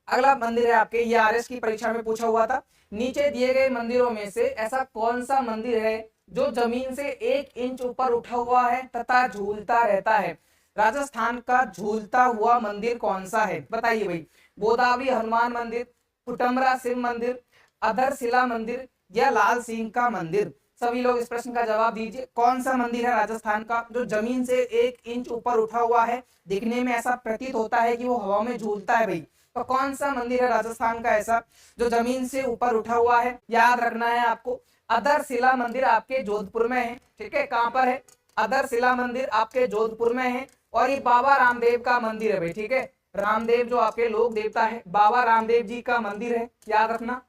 अगला मंदिर है आपके, ये आरएस की परीक्षा में पूछा हुआ था, नीचे दिए गए मंदिरों में से ऐसा कौन सा मंदिर है जो जमीन से 1 इंच ऊपर उठा हुआ है तथा झूलता रहता है। राजस्थान का झूलता हुआ मंदिर कौन सा है, बताइए भाई। गोदावरी हनुमान मंदिर, कुटमरा शिव मंदिर, अधरशिला मंदिर या लाल सिंह का मंदिर। सभी लोग इस प्रश्न का जवाब दीजिए। कौन सा मंदिर है राजस्थान का जो जमीन से 1 इंच ऊपर उठा हुआ है, दिखने में ऐसा प्रतीत होता है कि वो हवा में झूलता है भाई। तो कौन सा मंदिर है राजस्थान का ऐसा जो जमीन से ऊपर उठा हुआ है? याद रखना है आपको। अधरशिला मंदिर आपके जोधपुर में है। ठीक है, कहां पर है? अधरशिला मंदिर आपके जोधपुर में है। और ये बाबा रामदेव का मंदिर है भाई। ठीक है, रामदेव जो आपके लोक देवता है, बाबा रामदेव जी का मंदिर है, याद रखना।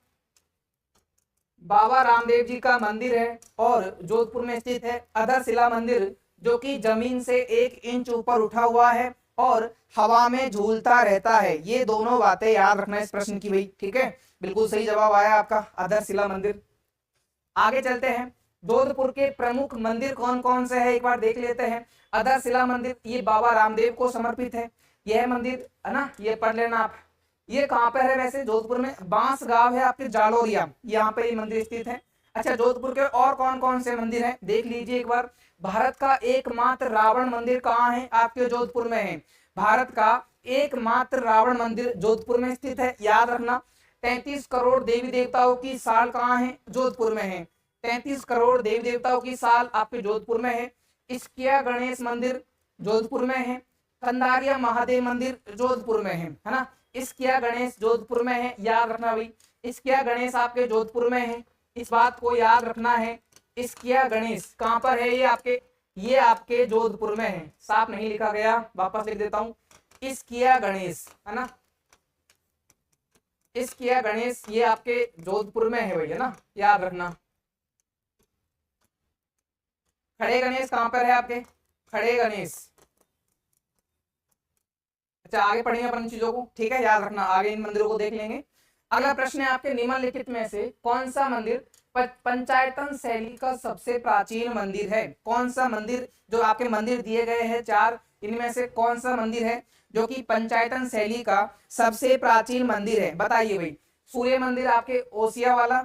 बाबा रामदेव जी का मंदिर है और जोधपुर में स्थित है। अधरशिला मंदिर जो कि जमीन से 1 इंच ऊपर उठा हुआ है और हवा में झूलता रहता है। ये दोनों बातें याद रखना इस प्रश्न की भाई। ठीक है, बिल्कुल सही जवाब आया आपका, अधरशिला मंदिर। आगे चलते हैं। जोधपुर के प्रमुख मंदिर कौन कौन से है, एक बार देख लेते हैं। अधरशिला मंदिर ये बाबा रामदेव को समर्पित है। यह मंदिर है ना, ये पढ़ लेना आप। ये कहाँ पर है वैसे? जोधपुर में बांस गांव है आपके, जालोरिया, यहाँ पे ये मंदिर स्थित है। अच्छा, जोधपुर के और कौन कौन से मंदिर हैं देख लीजिए एक बार। भारत का एकमात्र रावण मंदिर कहाँ है? आपके जोधपुर में है। भारत का एकमात्र रावण मंदिर जोधपुर में स्थित है, याद रखना। 33 करोड़ देवी देवताओं की साल कहाँ है? जोधपुर में है। 33 करोड़ देवी देवताओं की साल आपके जोधपुर में है। इस्किया गणेश मंदिर जोधपुर में है। कंदारिया महादेव मंदिर जोधपुर में है ना। इस्किया गणेश जोधपुर में है, याद रखना भाई। इस्किया गणेश आपके जोधपुर में है, इस बात को याद रखना है। इस्किया गणेश कहां पर है? ये आपके जोधपुर में है। साफ नहीं लिखा गया, वापस लिख देता हूं। इस्किया गणेश है ना, इस्किया गणेश ये आपके जोधपुर में है भैया ना, याद रखना। खड़े गणेश कहां पर है आपके? खड़े गणेश। अच्छा, आगे पढ़ेंगे अपन चीजों को। ठीक है, याद रखना, आगे इन मंदिरों को देख लेंगे। अगला प्रश्न है आपके, निम्नलिखित में से कौन सा मंदिर पंचायतन शैली का सबसे प्राचीन मंदिर है? कौन सा मंदिर, जो आपके मंदिर दिए गए हैं 4, इनमें से कौन सा मंदिर है जो कि पंचायतन शैली का सबसे प्राचीन मंदिर है? बताइए भाई। सूर्य मंदिर आपके ओसिया वाला,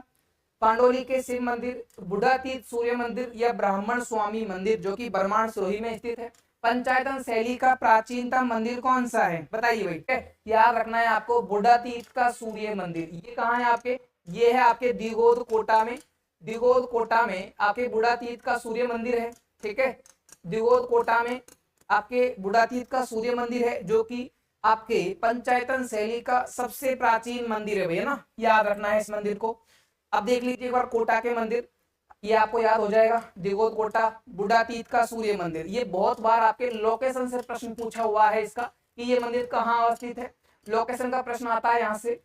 पांडोली के शिव मंदिर, बुढ़ातीत सूर्य मंदिर या ब्राह्मण स्वामी मंदिर जो कि बरमान सिरोही में स्थित है। पंचायतन शैली का प्राचीनतम मंदिर कौन सा है? बताइए भाई। याद रखना है आपको, बुढ़ातीत का सूर्य मंदिर। ये कहाँ है आपके? ये है आपके दिगोद कोटा में। दिगोद कोटा में आपके बुढ़ातीत का सूर्य मंदिर है। ठीक है, दिगोद कोटा में आपके बुढ़ातीत का सूर्य मंदिर है जो कि आपके पंचायतन शैली का सबसे प्राचीन मंदिर है भैया ना, याद रखना है इस मंदिर को। अब देख लीजिए एक बार कोटा के मंदिर, ये आपको याद हो जाएगा। दिगोद कोटा, बुढ़ातीत का सूर्य मंदिर। ये बहुत बार आपके लोकेशन से प्रश्न पूछा हुआ है इसका कि ये मंदिर कहाँ अवस्थित है। लोकेशन का प्रश्न आता है यहाँ से।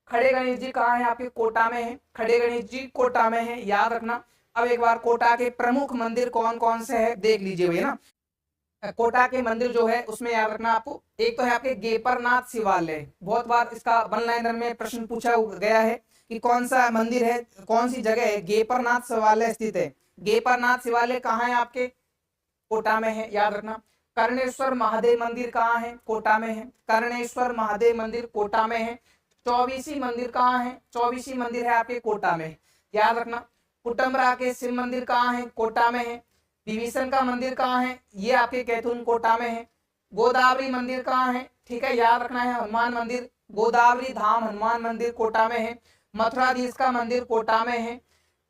खड़े गणेश जी कहाँ है? आपके कोटा में है। खड़े गणेश जी कोटा में है, याद रखना। अब एक बार कोटा के प्रमुख मंदिर कौन कौन से है देख लीजिए भैया ना। कोटा के मंदिर जो है उसमें याद रखना आपको, एक तो है आपके गेपरनाथ शिवालय। बहुत बार इसका वन लाइनर में प्रश्न पूछा गया है कि कौन सा मंदिर है, कौन सी जगह है गेपरनाथ शिवालय स्थित है। गेपरनाथ शिवालय कहाँ है? आपके कोटा में है, याद रखना। कर्णेश्वर महादेव मंदिर कहाँ है? कोटा में है। कर्णेश्वर महादेव मंदिर कोटा में है। चौबीसी मंदिर कहाँ है? चौबीसी मंदिर है आपके कोटा में, याद रखना। कुटमरा के शिव मंदिर कहाँ है? कोटा में है। विभीषण का मंदिर कहाँ है? ये आपके कैथून कोटा में है। गोदावरी मंदिर कहाँ है? ठीक है, याद रखना है। हनुमान मंदिर, गोदावरी धाम हनुमान मंदिर कोटा में है। मथुराधीश का मंदिर कोटा में है।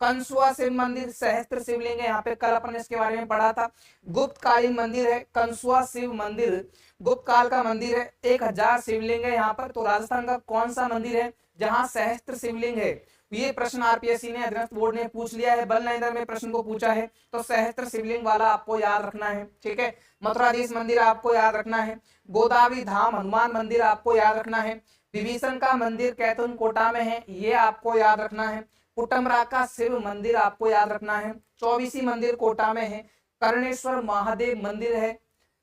कंसुआ शिव मंदिर, सहस्त्र शिवलिंग है यहाँ पे, कल अपन इसके बारे में पढ़ा था। गुप्त कालीन मंदिर है कंसुआ शिव मंदिर, गुप्त काल का मंदिर है। 1000 शिवलिंग है यहाँ पर। तो राजस्थान का कौन सा मंदिर है जहाँ सहस्त्र शिवलिंग है? ये प्रश्न आरपीएससी ने, अधीनस्थ बोर्ड ने पूछ लिया है, वन लाइनर में प्रश्न को पूछा है। तो सहस्त्र शिवलिंग वाला आपको याद रखना है। ठीक है, मथुराधीश मंदिर आपको याद रखना है। गोदावरी धाम हनुमान मंदिर आपको याद रखना है। विभीषण का मंदिर कैथून कोटा में है, ये आपको याद रखना है। कुटमरा का शिव मंदिर आपको याद रखना है। चौबीसी मंदिर कोटा में है। कर्णेश्वर महादेव मंदिर है।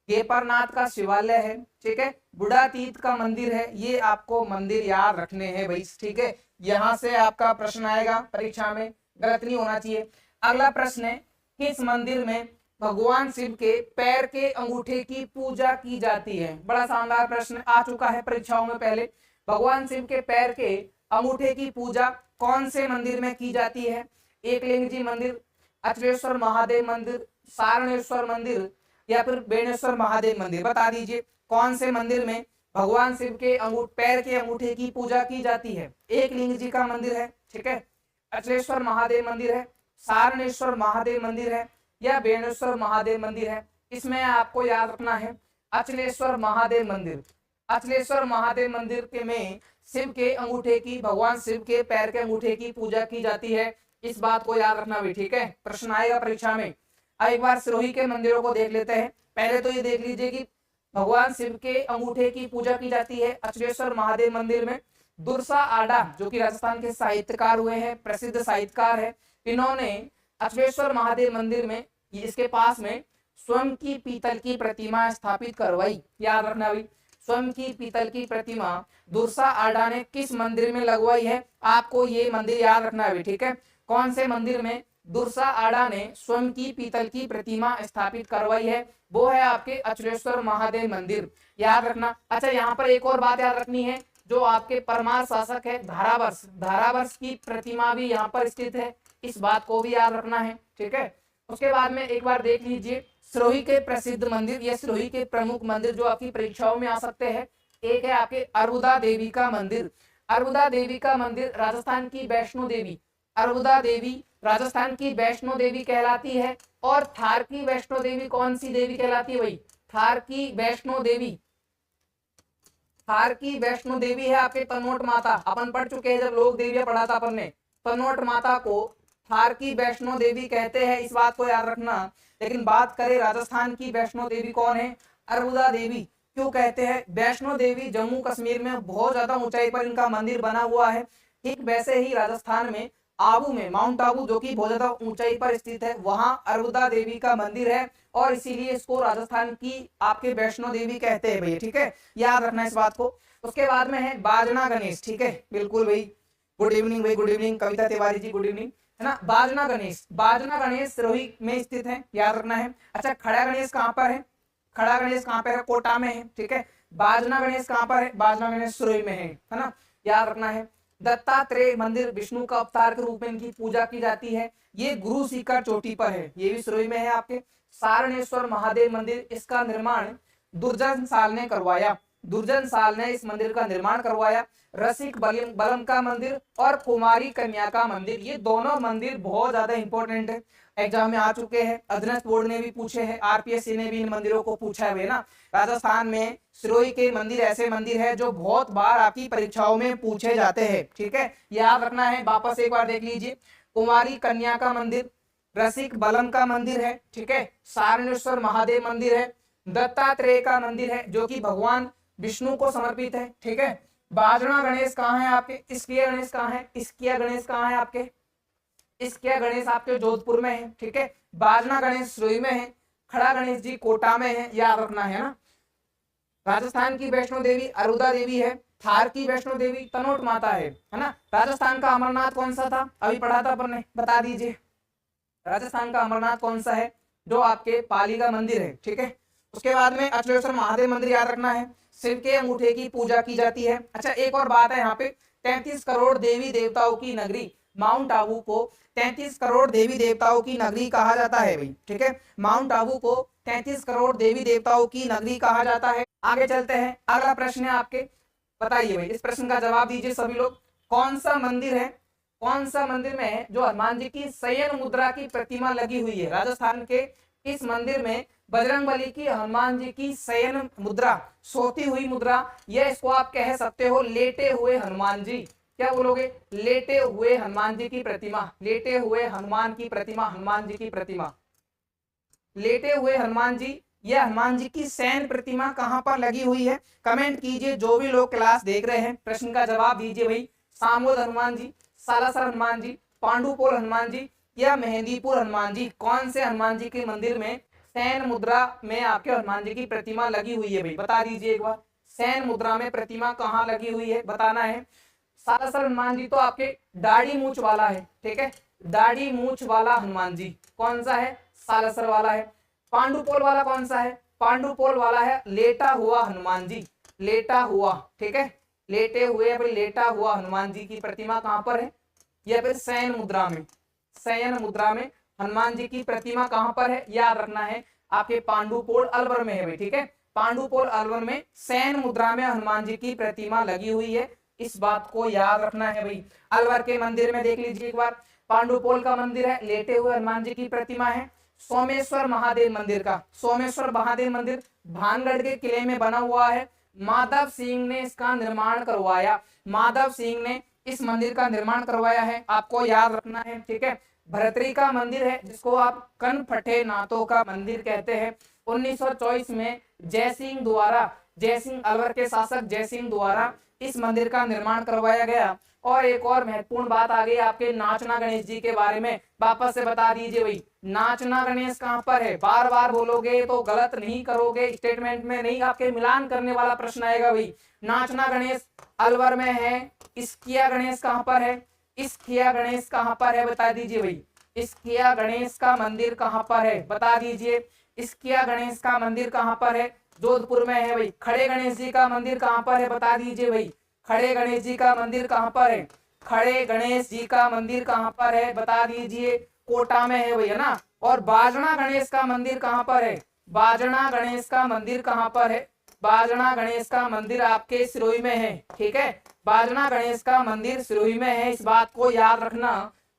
गेपरनाथ का शिवालय है। ठीक है, बुढ़ातीत का मंदिर है। ये आपको मंदिर याद रखने हैं भाई। ठीक है, यहां से आपका प्रश्न आएगा परीक्षा में, गलत नहीं होना चाहिए। अगला प्रश्न है, किस मंदिर में भगवान शिव के पैर के अंगूठे की पूजा की जाती है? बड़ा शानदार प्रश्न आ चुका है परीक्षाओं में पहले। भगवान शिव के पैर के अंगूठे की पूजा कौन से मंदिर में की जाती है? एकलिंग जी मंदिर, अचलेश्वर महादेव मंदिर, सारणेश्वर मंदिर या फिर बेणेश्वर महादेव मंदिर? बता दीजिए कौन से मंदिर में भगवान शिव के पैर के अंगूठे की पूजा की जाती है? एक लिंग जी का मंदिर है, ठीक है, अचलेश्वर महादेव मंदिर है, सारणेश्वर महादेव मंदिर है या बेणेश्वर महादेव मंदिर है? इसमें आपको याद रखना है अचलेश्वर महादेव मंदिर। अचलेश्वर महादेव मंदिर के में शिव के अंगूठे की, भगवान शिव के पैर के अंगूठे की पूजा की जाती है, इस बात को याद रखना भी, ठीक है, प्रश्न आएगा परीक्षा में। अब एक बार सिरोही के मंदिरों को देख लेते हैं। पहले तो ये देख लीजिए कि भगवान शिव के अंगूठे की पूजा की जाती है अचलेश्वर महादेव मंदिर में। दुर्सा आडा जो कि राजस्थान के साहित्यकार हुए हैं, प्रसिद्ध साहित्यकार है, इन्होंने अचलेश्वर महादेव मंदिर में इसके पास में स्वयं की पीतल की प्रतिमा स्थापित करवाई। याद रखना भाई, स्वयं की पीतल की प्रतिमा दुर्सा आडा ने किस मंदिर में लगवाई है? आपको ये मंदिर याद रखना है, ठीक है, कौन से मंदिर में दुर्सा आडा ने स्वयं की पीतल की प्रतिमा स्थापित करवाई है? वो है आपके अचलेश्वर महादेव मंदिर, याद रखना। अच्छा, यहाँ पर एक और बात याद रखनी है, जो आपके परमार शासक है धारावर्ष, धारावर्ष की प्रतिमा भी यहाँ पर स्थित है, इस बात को भी याद रखना है, ठीक है। उसके बाद में एक बार देख लीजिए सिरोही के प्रसिद्ध मंदिर या सिरोही के प्रमुख मंदिर जो आपकी परीक्षाओं में आ सकते हैं। एक है आपके अरबुदा देवी का मंदिर। अरबुदा देवी का मंदिर राजस्थान की वैष्णो देवी, अरबुदा देवी राजस्थान की वैष्णो देवी कहलाती है। और थार की वैष्णो देवी कौन सी देवी कहलाती है भाई? थार की वैष्णो देवी, थार की वैष्णो देवी है आपके तनोट माता। अपन पढ़ चुके हैं जब लोक देवियां पढ़ा था अपन ने, तनोट माता को थार की वैष्णो देवी कहते हैं, इस बात को याद रखना। लेकिन बात करें राजस्थान की वैष्णो देवी कौन है? अरबुदा देवी। क्यों कहते हैं? वैष्णो देवी जम्मू कश्मीर में बहुत ज्यादा ऊंचाई पर इनका मंदिर बना हुआ है। ठीक वैसे ही राजस्थान में आबू में, माउंट आबू जो कि बहुत ज्यादा ऊंचाई पर स्थित है, वहां अरबुदा देवी का मंदिर है और इसीलिए इसको राजस्थान की आपके वैष्णो देवी कहते हैं भैया, ठीक है, याद रखना इस बात को। उसके बाद में है बाजना गणेश, ठीक है, बिल्कुल भाई, गुड इवनिंग भाई, गुड इवनिंग कविता तिवारी जी, गुड इवनिंग, है ना। बाजना गणेश, बाजना गणेश सिरोही में स्थित है, याद रखना है। अच्छा, खड़ा गणेश कहाँ पर है? खड़ा गणेश कहाँ पर है? कोटा में है, ठीक है। बाजना गणेश कहाँ पर है? बाजना गणेश सिरोही में है ना, याद रखना है। दत्तात्रेय मंदिर विष्णु का अवतार के रूप में इनकी पूजा की जाती है, ये गुरु शिखर चोटी पर है, ये भी सिरोही में है आपके। सारणेश्वर महादेव मंदिर, इसका निर्माण दुर्जन साल ने करवाया, दुर्जन साल ने इस मंदिर का निर्माण करवाया। रसिक बलम का मंदिर और कुमारी कन्या का मंदिर, ये दोनों मंदिर बहुत ज्यादा इंपॉर्टेंट है, एग्जाम में आ चुके हैं, अधीनस्थ बोर्ड ने भी पूछे हैं, आरपीएससी ने भी इन मंदिरों को पूछा है ना। राजस्थान में सिरोही के मंदिर ऐसे मंदिर है जो बहुत बार आपकी परीक्षाओं में पूछे जाते हैं, ठीक है, याद रखना है। वापस एक बार देख लीजिए, कुमारी कन्या का मंदिर, रसिक बलम का मंदिर है, ठीक है, सारणेश्वर महादेव मंदिर है, दत्तात्रेय का मंदिर है जो कि भगवान विष्णु को समर्पित है, ठीक है। बाजना गणेश कहाँ है आपके? इसकिया गणेश कहाँ है? इसकिया गणेश कहाँ है आपके? इसकिया गणेश आपके जोधपुर में है, ठीक है। बाजना गणेश सिरोही में है, खड़ा गणेश जी कोटा में है, याद रखना है ना। राजस्थान की वैष्णो देवी अरुदा देवी है, थार की वैष्णो देवी तनोट माता है ना। राजस्थान का अमरनाथ कौन सा था? अभी पढ़ा था अपन ने, बता दीजिए। राजस्थान का अमरनाथ कौन सा है? जो आपके पाली का मंदिर है, ठीक है। उसके बाद में अचलेश्वर महादेव मंदिर, याद रखना है, शिव के अंगूठे की पूजा की जाती है। अच्छा, एक और बात है यहाँ पे, 33 करोड़ देवी देवताओं की नगरी माउंट आबू को 33 करोड़ देवी देवताओं की नगरी कहा जाता है भाई, ठीक है। माउंट आबू को 33 करोड़ देवी देवताओं की नगरी कहा जाता है। आगे चलते हैं, अगला प्रश्न है आपके, बताइए भाई, इस प्रश्न का जवाब दीजिए सभी लोग। कौन सा मंदिर है, कौन सा मंदिर में जो हनुमान जी की शयन मुद्रा की प्रतिमा लगी हुई है? राजस्थान के इस मंदिर में बजरंगबली की हनुमान जी की शयन मुद्रा, सोती हुई मुद्रा, यह इसको आप कह सकते हो लेटे हुए हनुमान जी, क्या बोलोगे? लेटे हुए हनुमान जी की प्रतिमा, लेटे हुए हनुमान की प्रतिमा, हनुमान जी की प्रतिमा, लेटे हुए हनुमान जी, यह हनुमान जी की शयन प्रतिमा कहां पर लगी हुई है? कमेंट कीजिए, जो भी लोग क्लास देख रहे हैं प्रश्न का जवाब दीजिए भाई। सामोद हनुमान जी, सालासर हनुमान जी, पांडुपोल हनुमान जी या मेहंदीपुर हनुमान जी, कौन से हनुमान जी के मंदिर में शयन मुद्रा में आपके हनुमान जी की प्रतिमा लगी हुई है भाई? बता दीजिए एक बार, शयन मुद्रा में प्रतिमा कहाँ लगी हुई है, बताना है। सालासर हनुमान जी तो आपके दाढ़ी मूछ वाला है, ठीक है, दाढ़ी मूछ वाला हनुमान जी कौन सा है? सालासर वाला है। पांडुपोल वाला कौन सा है? पांडुपोल वाला है लेटा हुआ हनुमान जी, लेटा हुआ, ठीक है, लेटे हुए या फिर लेटा हुआ हनुमान जी की प्रतिमा कहां पर है? या फिर शयन मुद्रा में, शयन मुद्रा में हनुमान जी की प्रतिमा कहां पर है, याद रखना है, आपके पांडुपोल अलवर में है भाई, ठीक है। पांडुपोल अलवर में सैन मुद्रा में हनुमान जी की प्रतिमा लगी हुई है, इस बात को याद रखना है भाई। अलवर के मंदिर में देख लीजिए एक बार, पांडुपोल का मंदिर है, लेटे हुए हनुमान जी की प्रतिमा है। सोमेश्वर महादेव मंदिर का, सोमेश्वर महादेव मंदिर भानगढ़ के किले में बना हुआ है, माधव सिंह ने इसका निर्माण करवाया, माधव सिंह ने इस मंदिर का निर्माण करवाया है, आपको याद रखना है, ठीक है। भरतरी का मंदिर है, जिसको आप कनफटे नाथों का मंदिर कहते हैं, 1924 में जयसिंह द्वारा, जयसिंह अलवर के शासक जयसिंह द्वारा इस मंदिर का निर्माण करवाया गया। और एक और महत्वपूर्ण बात आ गई आपके नाचना गणेश जी के बारे में, वापस से बता दीजिए भाई, नाचना गणेश कहां पर है, बार बार बोलोगे तो गलत नहीं करोगे, स्टेटमेंट में नहीं, आपके मिलान करने वाला प्रश्न आएगा भाई। नाचना गणेश अलवर में है, इस्किया गणेश कहां पर है, इस्किया गणेश कहां पर है, बता दीजिए भाई, इस्किया गणेश का मंदिर कहां पर है, बता दीजिए, इस्किया गणेश का मंदिर कहां पर है, जोधपुर में है भाई। खड़े गणेश जी का मंदिर कहां पर है, बता दीजिए भाई, खड़े गणेश जी का मंदिर कहां पर है, खड़े गणेश जी का मंदिर कहां पर है, बता दीजिए, कोटा में है भैया ना। और बाजना गणेश का मंदिर कहां पर है, बाजना गणेश का मंदिर कहां पर है, बाजना गणेश का मंदिर आपके सिरोही में है, ठीक है, बाजना गणेश का मंदिर सिरोही में है, इस बात को याद रखना,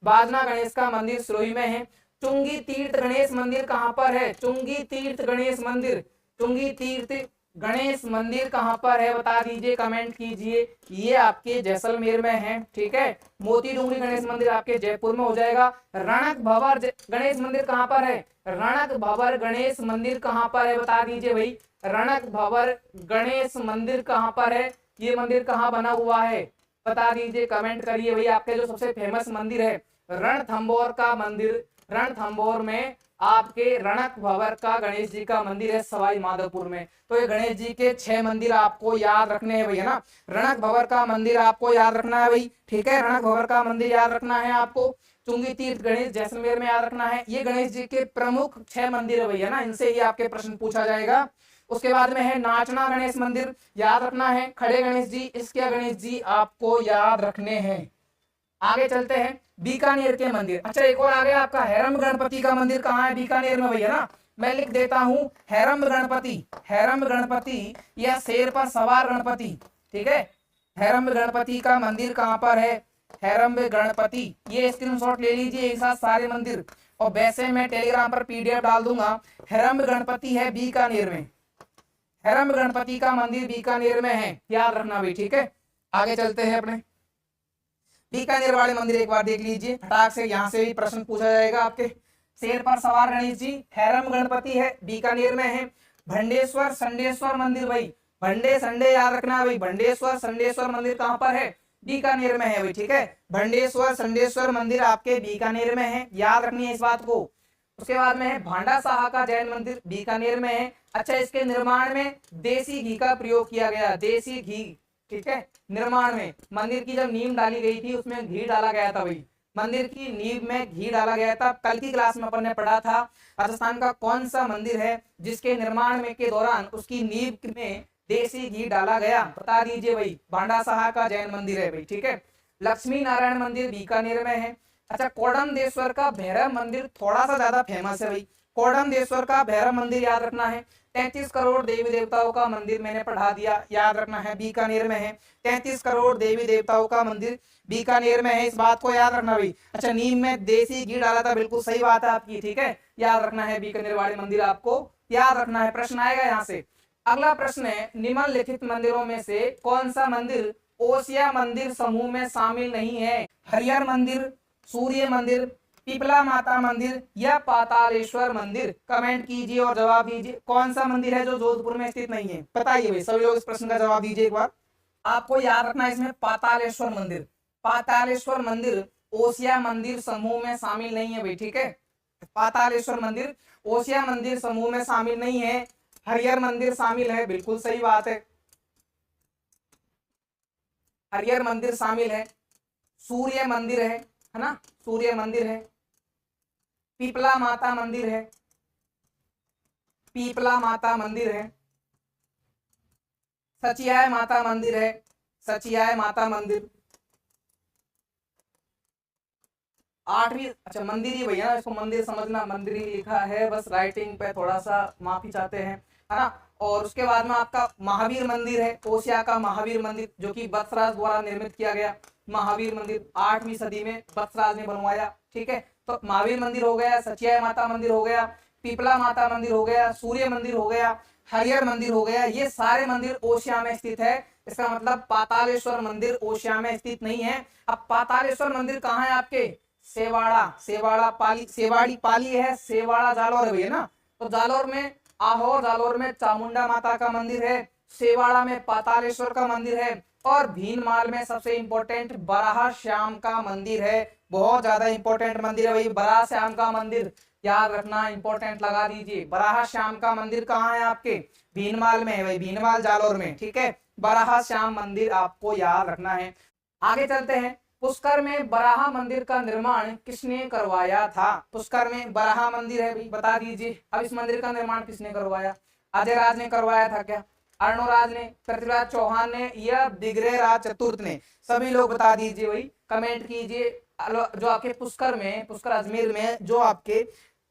बाजना गणेश का मंदिर सिरोही में है। चुंगी तीर्थ गणेश मंदिर कहां पर है, चुंगी तीर्थ गणेश मंदिर, चुंगी तीर्थ गणेश मंदिर कहां पर है, बता दीजिए, कमेंट कीजिए, ये आपके जैसलमेर में है, ठीक है। मोती डूंगरी गणेश मंदिर आपके जयपुर में हो जाएगा। रणक भंवर गणेश मंदिर कहां पर है, रणक भंवर गणेश मंदिर कहां पर है, बता दीजिए भाई, रणक भंवर गणेश मंदिर कहां पर है, ये मंदिर कहां बना हुआ है, बता दीजिए, कमेंट करिए भाई। आपके जो सबसे फेमस मंदिर है रणथंभौर का मंदिर, रणथंभौर में आपके रणक भंवर का गणेश जी का मंदिर है सवाई माधोपुर में। तो ये गणेश जी के 6 मंदिर आपको याद रखने हैं भैया ना। रणक भंवर का मंदिर आपको याद रखना है भाई, ठीक है, रणक भंवर का मंदिर याद रखना है आपको। चुंगी तीर्थ गणेश जैसलमेर में याद रखना है। ये गणेश जी के प्रमुख 6 मंदिर है भैया ना, इनसे ही आपके प्रश्न पूछा जाएगा। उसके बाद में है नाचना गणेश मंदिर, याद रखना है। खड़े गणेश जी, इसके गणेश जी आपको याद रखने हैं। आगे चलते हैं, बीकानेर के मंदिर। अच्छा, एक और आ गया आपका हैरम गणपति का मंदिर कहाँ है, बीकानेर में भैया ना। मैं लिख देता हूं हैरम गणपति, हैरम गणपति या शेर पर सवार गणपति, ठीक है। हैरम गणपति का मंदिर कहां पर है, हैरम गणपति, ये स्क्रीनशॉट ले लीजिए एक साथ सारे मंदिर। और वैसे मैं टेलीग्राम पर पीडीएफ डाल दूंगा। हैरम गणपति है बीकानेर में, हैरम गणपति का मंदिर बीकानेर में है, याद रखना भी, ठीक है। आगे चलते हैं अपने बीकानेर वाले मंदिर एक बार देख लीजिए, फटाक से यहाँ से भी प्रश्न पूछा जाएगा आपके। शेर पर सवार गणेश जी हैरम गणपति है, बीकानेर में है। भंडेश्वर संडेश्वर मंदिर भाई, भंडे संडे याद रखना भाई, भंडेश्वर संडेश्वर मंदिर कहां पर है, बीकानेर में है भाई, ठीक है। भंडेश्वर संडेश्वर मंदिर आपके बीकानेर में है, याद रखनी है इस बात को। उसके बाद में है भांडा साहा का जैन मंदिर, बीकानेर में है। अच्छा, इसके निर्माण में देसी घी का प्रयोग किया गया, देसी घी, ठीक है। निर्माण में मंदिर की जब नींव डाली गई थी उसमें घी डाला गया था भाई, मंदिर की नींव में घी डाला गया था। कल की क्लास में अपन ने पढ़ा था राजस्थान का कौन सा मंदिर है जिसके निर्माण में के दौरान उसकी नींव में देसी घी डाला गया, बता दीजिए भाई, भांडा साहा का जैन मंदिर है भाई, ठीक है। लक्ष्मी नारायण मंदिर बीकानेर में है। अच्छा, कोडमदेश्वर का भैरव मंदिर थोड़ा सा ज्यादा फेमस है भाई, कोडमदेश्वर का भैरव मंदिर याद रखना है। 33 करोड़ देवी देवताओं का मंदिर मैंने पढ़ा दिया, याद रखना है, बीकानेर में है। 33 करोड़ देवी देवताओं का मंदिर बीकानेर में है, इस बात को याद रखना भाई। अच्छा, नीम में देसी घी डाला था, बिल्कुल सही बात है आपकी, ठीक है, याद रखना है, बीकानेर वाले मंदिर आपको याद रखना है। प्रश्न आएगा यहाँ से। अगला प्रश्न है, निम्नलिखित मंदिरों में से कौन सा मंदिर ओसिया मंदिर समूह में शामिल नहीं है, हरिहर मंदिर, सूर्य मंदिर, पीपला माता मंदिर या पातालेश्वर मंदिर, कमेंट कीजिए और जवाब दीजिए। कौन सा मंदिर है जो जोधपुर में स्थित नहीं है, बताइए भाई, सभी लोग इस प्रश्न का जवाब दीजिए एक बार। आपको याद रखना है इसमें पातालेश्वर मंदिर, पातालेश्वर मंदिर ओसिया मंदिर समूह में शामिल नहीं है भाई, ठीक है। पातालेश्वर मंदिर ओसिया मंदिर समूह में शामिल नहीं है। हरिहर मंदिर शामिल है, बिल्कुल सही बात है, हरिहर मंदिर शामिल है। सूर्य मंदिर है ना, सूर्य मंदिर है। पीपला माता मंदिर है, पीपला माता मंदिर है। सचियाय माता मंदिर है, सचियाय माता मंदिर। 8वीं, अच्छा मंदिर ही भैया, इसको मंदिर समझना, मंदिर ही लिखा है, बस राइटिंग पे थोड़ा सा माफी चाहते हैं, है ना। और उसके बाद में आपका महावीर मंदिर है, ओसिया का महावीर मंदिर, जो कि वत्सराज द्वारा निर्मित किया गया महावीर मंदिर, 8वीं सदी में वत्सराज ने बनवाया। ठीक है, तो महावीर मंदिर हो गया, सचिया माता मंदिर हो गया, पीपला माता मंदिर हो गया, सूर्य मंदिर हो गया, हरिहर मंदिर हो गया, ये सारे मंदिर ओसिया में स्थित है। इसका मतलब पातालेश्वर मंदिर ओसिया में स्थित नहीं है। अब पातालेश्वर मंदिर कहाँ है आपके, सेवाड़ा, सेवाड़ा पाली, सेवाड़ी पाली है, सेवाड़ा जालौर है भैया ना। तो जालौर में आहोर, जालौर में चामुंडा माता का मंदिर है, सेवाड़ा में पातालेश्वर का मंदिर है, और भीनमाल में सबसे इंपॉर्टेंट बराह श्याम का मंदिर है। बहुत ज्यादा इंपॉर्टेंट मंदिर है भाई, बराह श्याम का मंदिर, याद रखना, इंपॉर्टेंट लगा दीजिए। बराह श्याम का मंदिर कहाँ है आपके, भीनमाल में है भाई, भीनमाल जालौर में। ठीक है, बराह श्याम मंदिर आपको याद रखना है। आगे चलते हैं, पुष्कर में बराह मंदिर का निर्माण किसने करवाया था। पुष्कर में बराह मंदिर है भाई, बता दीजिए। अब इस मंदिर का निर्माण किसने करवाया, अजयराज ने करवाया था क्या, अर्णोराज ने, पृथ्वीराज चौहान ने, या दिग्रहराज चतुर्थ ने। सभी लोग बता दीजिए भाई, कमेंट कीजिए। जो आपके पुष्कर में, पुष्कर अजमेर में जो आपके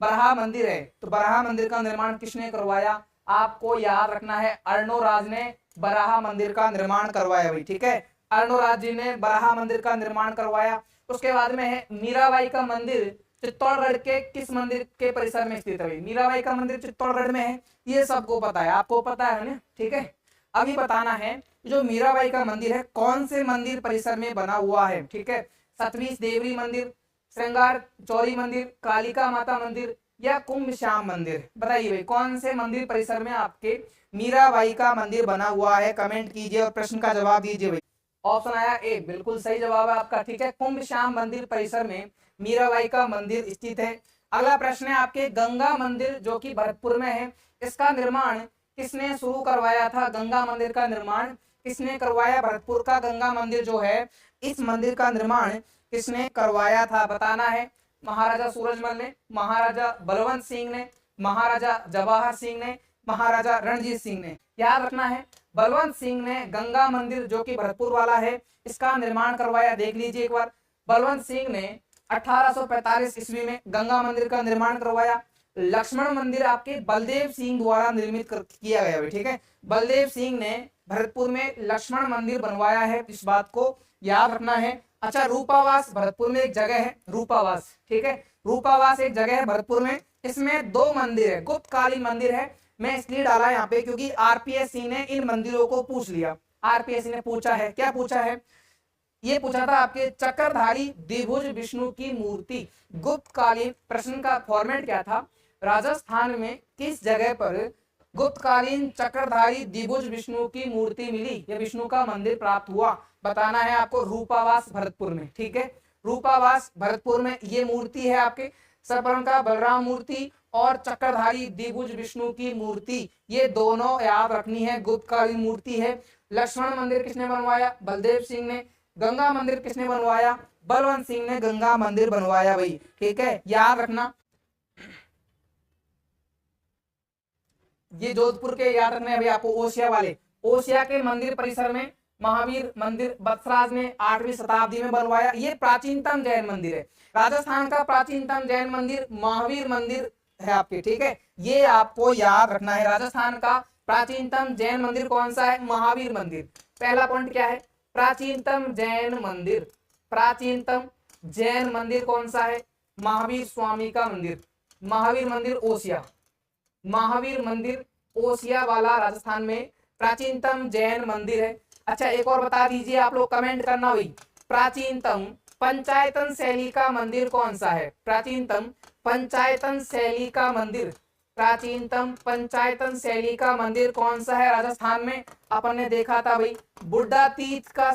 बराह मंदिर है, तो बराह मंदिर का निर्माण किसने करवाया, आपको याद रखना है, अर्णोराज ने बराह मंदिर का निर्माण करवाया भाई। ठीक है, अर्णोराज जी ने बराह मंदिर का निर्माण करवाया। उसके बाद में है मीराबाई का मंदिर, चित्तौड़गढ़ के किस मंदिर के परिसर में स्थित है। मीराबाई का मंदिर चित्तौड़गढ़ में है, ये सबको पता है, आपको पता है ना। ठीक है, अभी बताना है जो मीराबाई का मंदिर है कौन से मंदिर परिसर में बना हुआ है। ठीक है, सतवीं देवरी मंदिर, श्रृंगार चौरी मंदिर, कालिका माता मंदिर, या कुंभ श्याम मंदिर। बताइए भाई, कौन से मंदिर परिसर में आपके मीराबाई का मंदिर बना हुआ है, कमेंट कीजिए और प्रश्न का जवाब दीजिए भाई। ऑप्शन आया ए, बिल्कुल सही जवाब है आपका। ठीक है, कुंभ श्याम मंदिर परिसर में मीराबाई का मंदिर स्थित है। अगला प्रश्न है आपके गंगा मंदिर, जो कि भरतपुर में है, इसका निर्माण किसने शुरू करवाया था। गंगा मंदिर का निर्माण किसने करवाया, भरतपुर का गंगा मंदिर जो है, इस मंदिर का निर्माण किसने करवाया था, बताना है। महाराजा सूरजमल ने, महाराजा बलवंत सिंह ने, महाराजा जवाहर सिंह ने, महाराजा रणजीत सिंह ने। याद रखना है, बलवंत सिंह ने गंगा मंदिर जो कि भरतपुर वाला है, इसका निर्माण करवाया। देख लीजिए एक बार, बलवंत सिंह ने 1845 ईस्वी में गंगा मंदिर का निर्माण करवाया। लक्ष्मण मंदिर आपके बलदेव सिंह द्वारा निर्मित किया गया है। ठीक है, बलदेव सिंह ने भरतपुर में लक्ष्मण मंदिर बनवाया है, इस बात को याद रखना है। अच्छा, रूपावास भरतपुर में एक जगह है, रूपावास। ठीक है, रूपावास एक जगह है भरतपुर में, इसमें 2 मंदिर है, गुप्तकालीन मंदिर है। मैं इसलिए डाला यहाँ पे क्योंकि आरपीएससी ने इन मंदिरों को पूछ लिया। आरपीएससी ने पूछा है, क्या पूछा है, ये पूछा था आपके चक्रधारी द्विभुज विष्णु की मूर्ति गुप्तकालीन, प्रश्न का फॉर्मेट क्या था, राजस्थान में किस जगह पर गुप्तकालीन चक्रधारी द्विभुज विष्णु की मूर्ति मिली या विष्णु का मंदिर प्राप्त हुआ, बताना है आपको। रूपावास भरतपुर में। ठीक है, रूपावास भरतपुर में ये मूर्ति है आपके, सबरन का बलराम मूर्ति और चक्रधारी द्विभुज विष्णु की मूर्ति, ये दोनों याद रखनी है, गुप्तकालीन मूर्ति है। लक्ष्मण मंदिर किसने बनवाया, बलदेव सिंह ने। गंगा मंदिर किसने बनवाया, बलवंत सिंह ने गंगा मंदिर बनवाया भाई। ठीक है, याद रखना। ये जोधपुर के याद रखने भाई आपको, ओसिया वाले। ओसिया के मंदिर परिसर में महावीर मंदिर वत्सराज ने 8वीं शताब्दी में बनवाया। ये प्राचीनतम जैन मंदिर है, राजस्थान का प्राचीनतम जैन मंदिर महावीर मंदिर है आपके। ठीक है, ये आपको याद रखना है, राजस्थान का प्राचीनतम जैन मंदिर कौन सा है, महावीर मंदिर। पहला पॉइंट क्या है, प्राचीनतम जैन मंदिर। प्राचीनतम जैन मंदिर कौन सा है, महावीर स्वामी का मंदिर, महावीर मंदिर ओसिया, महावीर मंदिर ओसिया वाला राजस्थान में प्राचीनतम जैन मंदिर है। अच्छा, एक और बता दीजिए आप लोग, कमेंट करना भाई, प्राचीनतम पंचायतन शैली का मंदिर कौन सा है, प्राचीनतम पंचायतन शैली का मंदिर, प्राचीनतम पंचायतन शैली का मंदिर कौन सा है राजस्थान में। अपन ने देखा था भाई, बुड्ढा तीर्थ का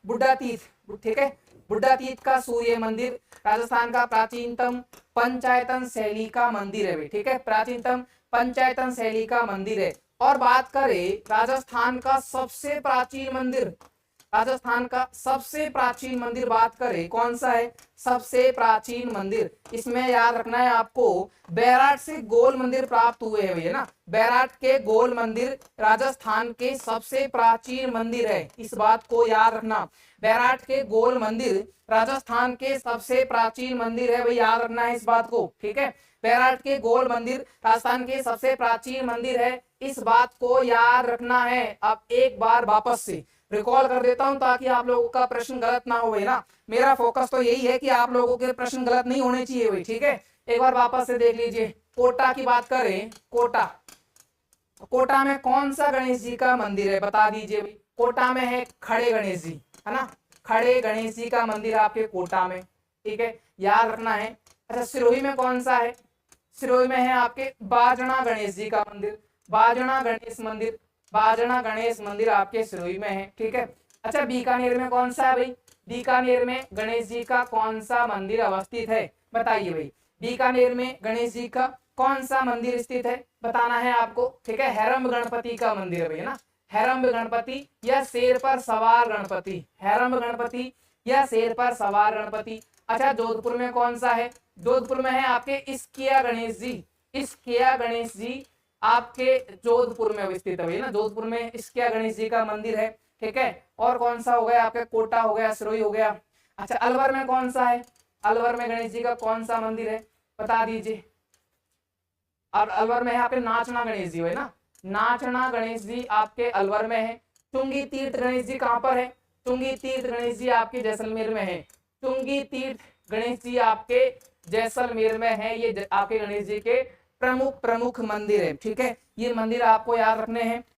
बुड्ढा तीर्थ, ठीक है, बुड्ढा तीर्थ का सूर्य मंदिर राजस्थान का प्राचीनतम पंचायतन शैली का मंदिर है भाई। ठीक है, प्राचीनतम पंचायतन शैली का मंदिर है। और बात करें राजस्थान का सबसे प्राचीन मंदिर, राजस्थान का सबसे प्राचीन मंदिर बात करें कौन सा है, सबसे प्राचीन मंदिर, इसमें याद रखना है आपको बैराट से गोल मंदिर प्राप्त हुए हैं भैया ना, बैराट के गोल मंदिर राजस्थान के सबसे प्राचीन मंदिर है, इस बात को याद रखना। बैराट के गोल मंदिर राजस्थान के सबसे प्राचीन मंदिर है, भाई याद रखना है इस बात को, ठीक है। बैराट के गोल मंदिर राजस्थान के सबसे प्राचीन मंदिर है, इस बात को याद रखना है। अब एक बार वापस से रिकॉल कर देता हूं ताकि आप लोगों का प्रश्न गलत ना हो ना, मेरा फोकस तो यही है कि आप लोगों के प्रश्न गलत नहीं होने चाहिए भाई, ठीक है। एक बार वापस से देख लीजिए, कोटा की बात करें, कोटा, कोटा में कौन सा गणेश जी का मंदिर है बता दीजिए भाई। कोटा में है खड़े गणेश जी, है ना, खड़े गणेश जी का मंदिर आपके कोटा में, ठीक है, याद रखना है। अच्छा सिरोही में कौन सा है, सिरोही में है आपके बाजना गणेश जी का मंदिर, बाजना गणेश मंदिर, बाजना गणेश मंदिर आपके सिरोही में है, ठीक है। अच्छा बीकानेर में कौन सा है भाई, बीकानेर में गणेश जी का कौन सा मंदिर अवस्थित है बताइए भाई, बीकानेर में गणेश जी का कौन सा मंदिर स्थित है बताना है आपको, ठीक है। हैरम्ब गणपति का मंदिर है भैया ना, हैरम्ब गणपति या शेर पर सवार गणपति, हैरम्ब गणपति या शेर पर सवार गणपति। अच्छा जोधपुर में कौन सा है, जोधपुर में है आपके इस्किया गणेश जी, इस्किया गणेश जी आपके जोधपुर में स्थित है ना, जोधपुर में इस्किया गणेश जी का मंदिर है, ठीक है। और कौन सा हो गया आपके, कोटा हो गया, सिरोही हो गया। अच्छा अलवर में कौन सा है, अलवर में गणेश जी का कौन सा मंदिर है बता दीजिए। और अलवर में है आपके नाचना गणेश जी है ना, नाचना गणेश जी आपके अलवर में है। चुंगी तीर्थ गणेश जी कहाँ पर है, चुंगी तीर्थ गणेश जी आपके जैसलमेर में है, चुंगी तीर्थ गणेश जी आपके जैसलमेर में है, ये आपके गणेश जी के प्रमुख मंदिर है, ठीक है। ये मंदिर आपको याद रखने हैं।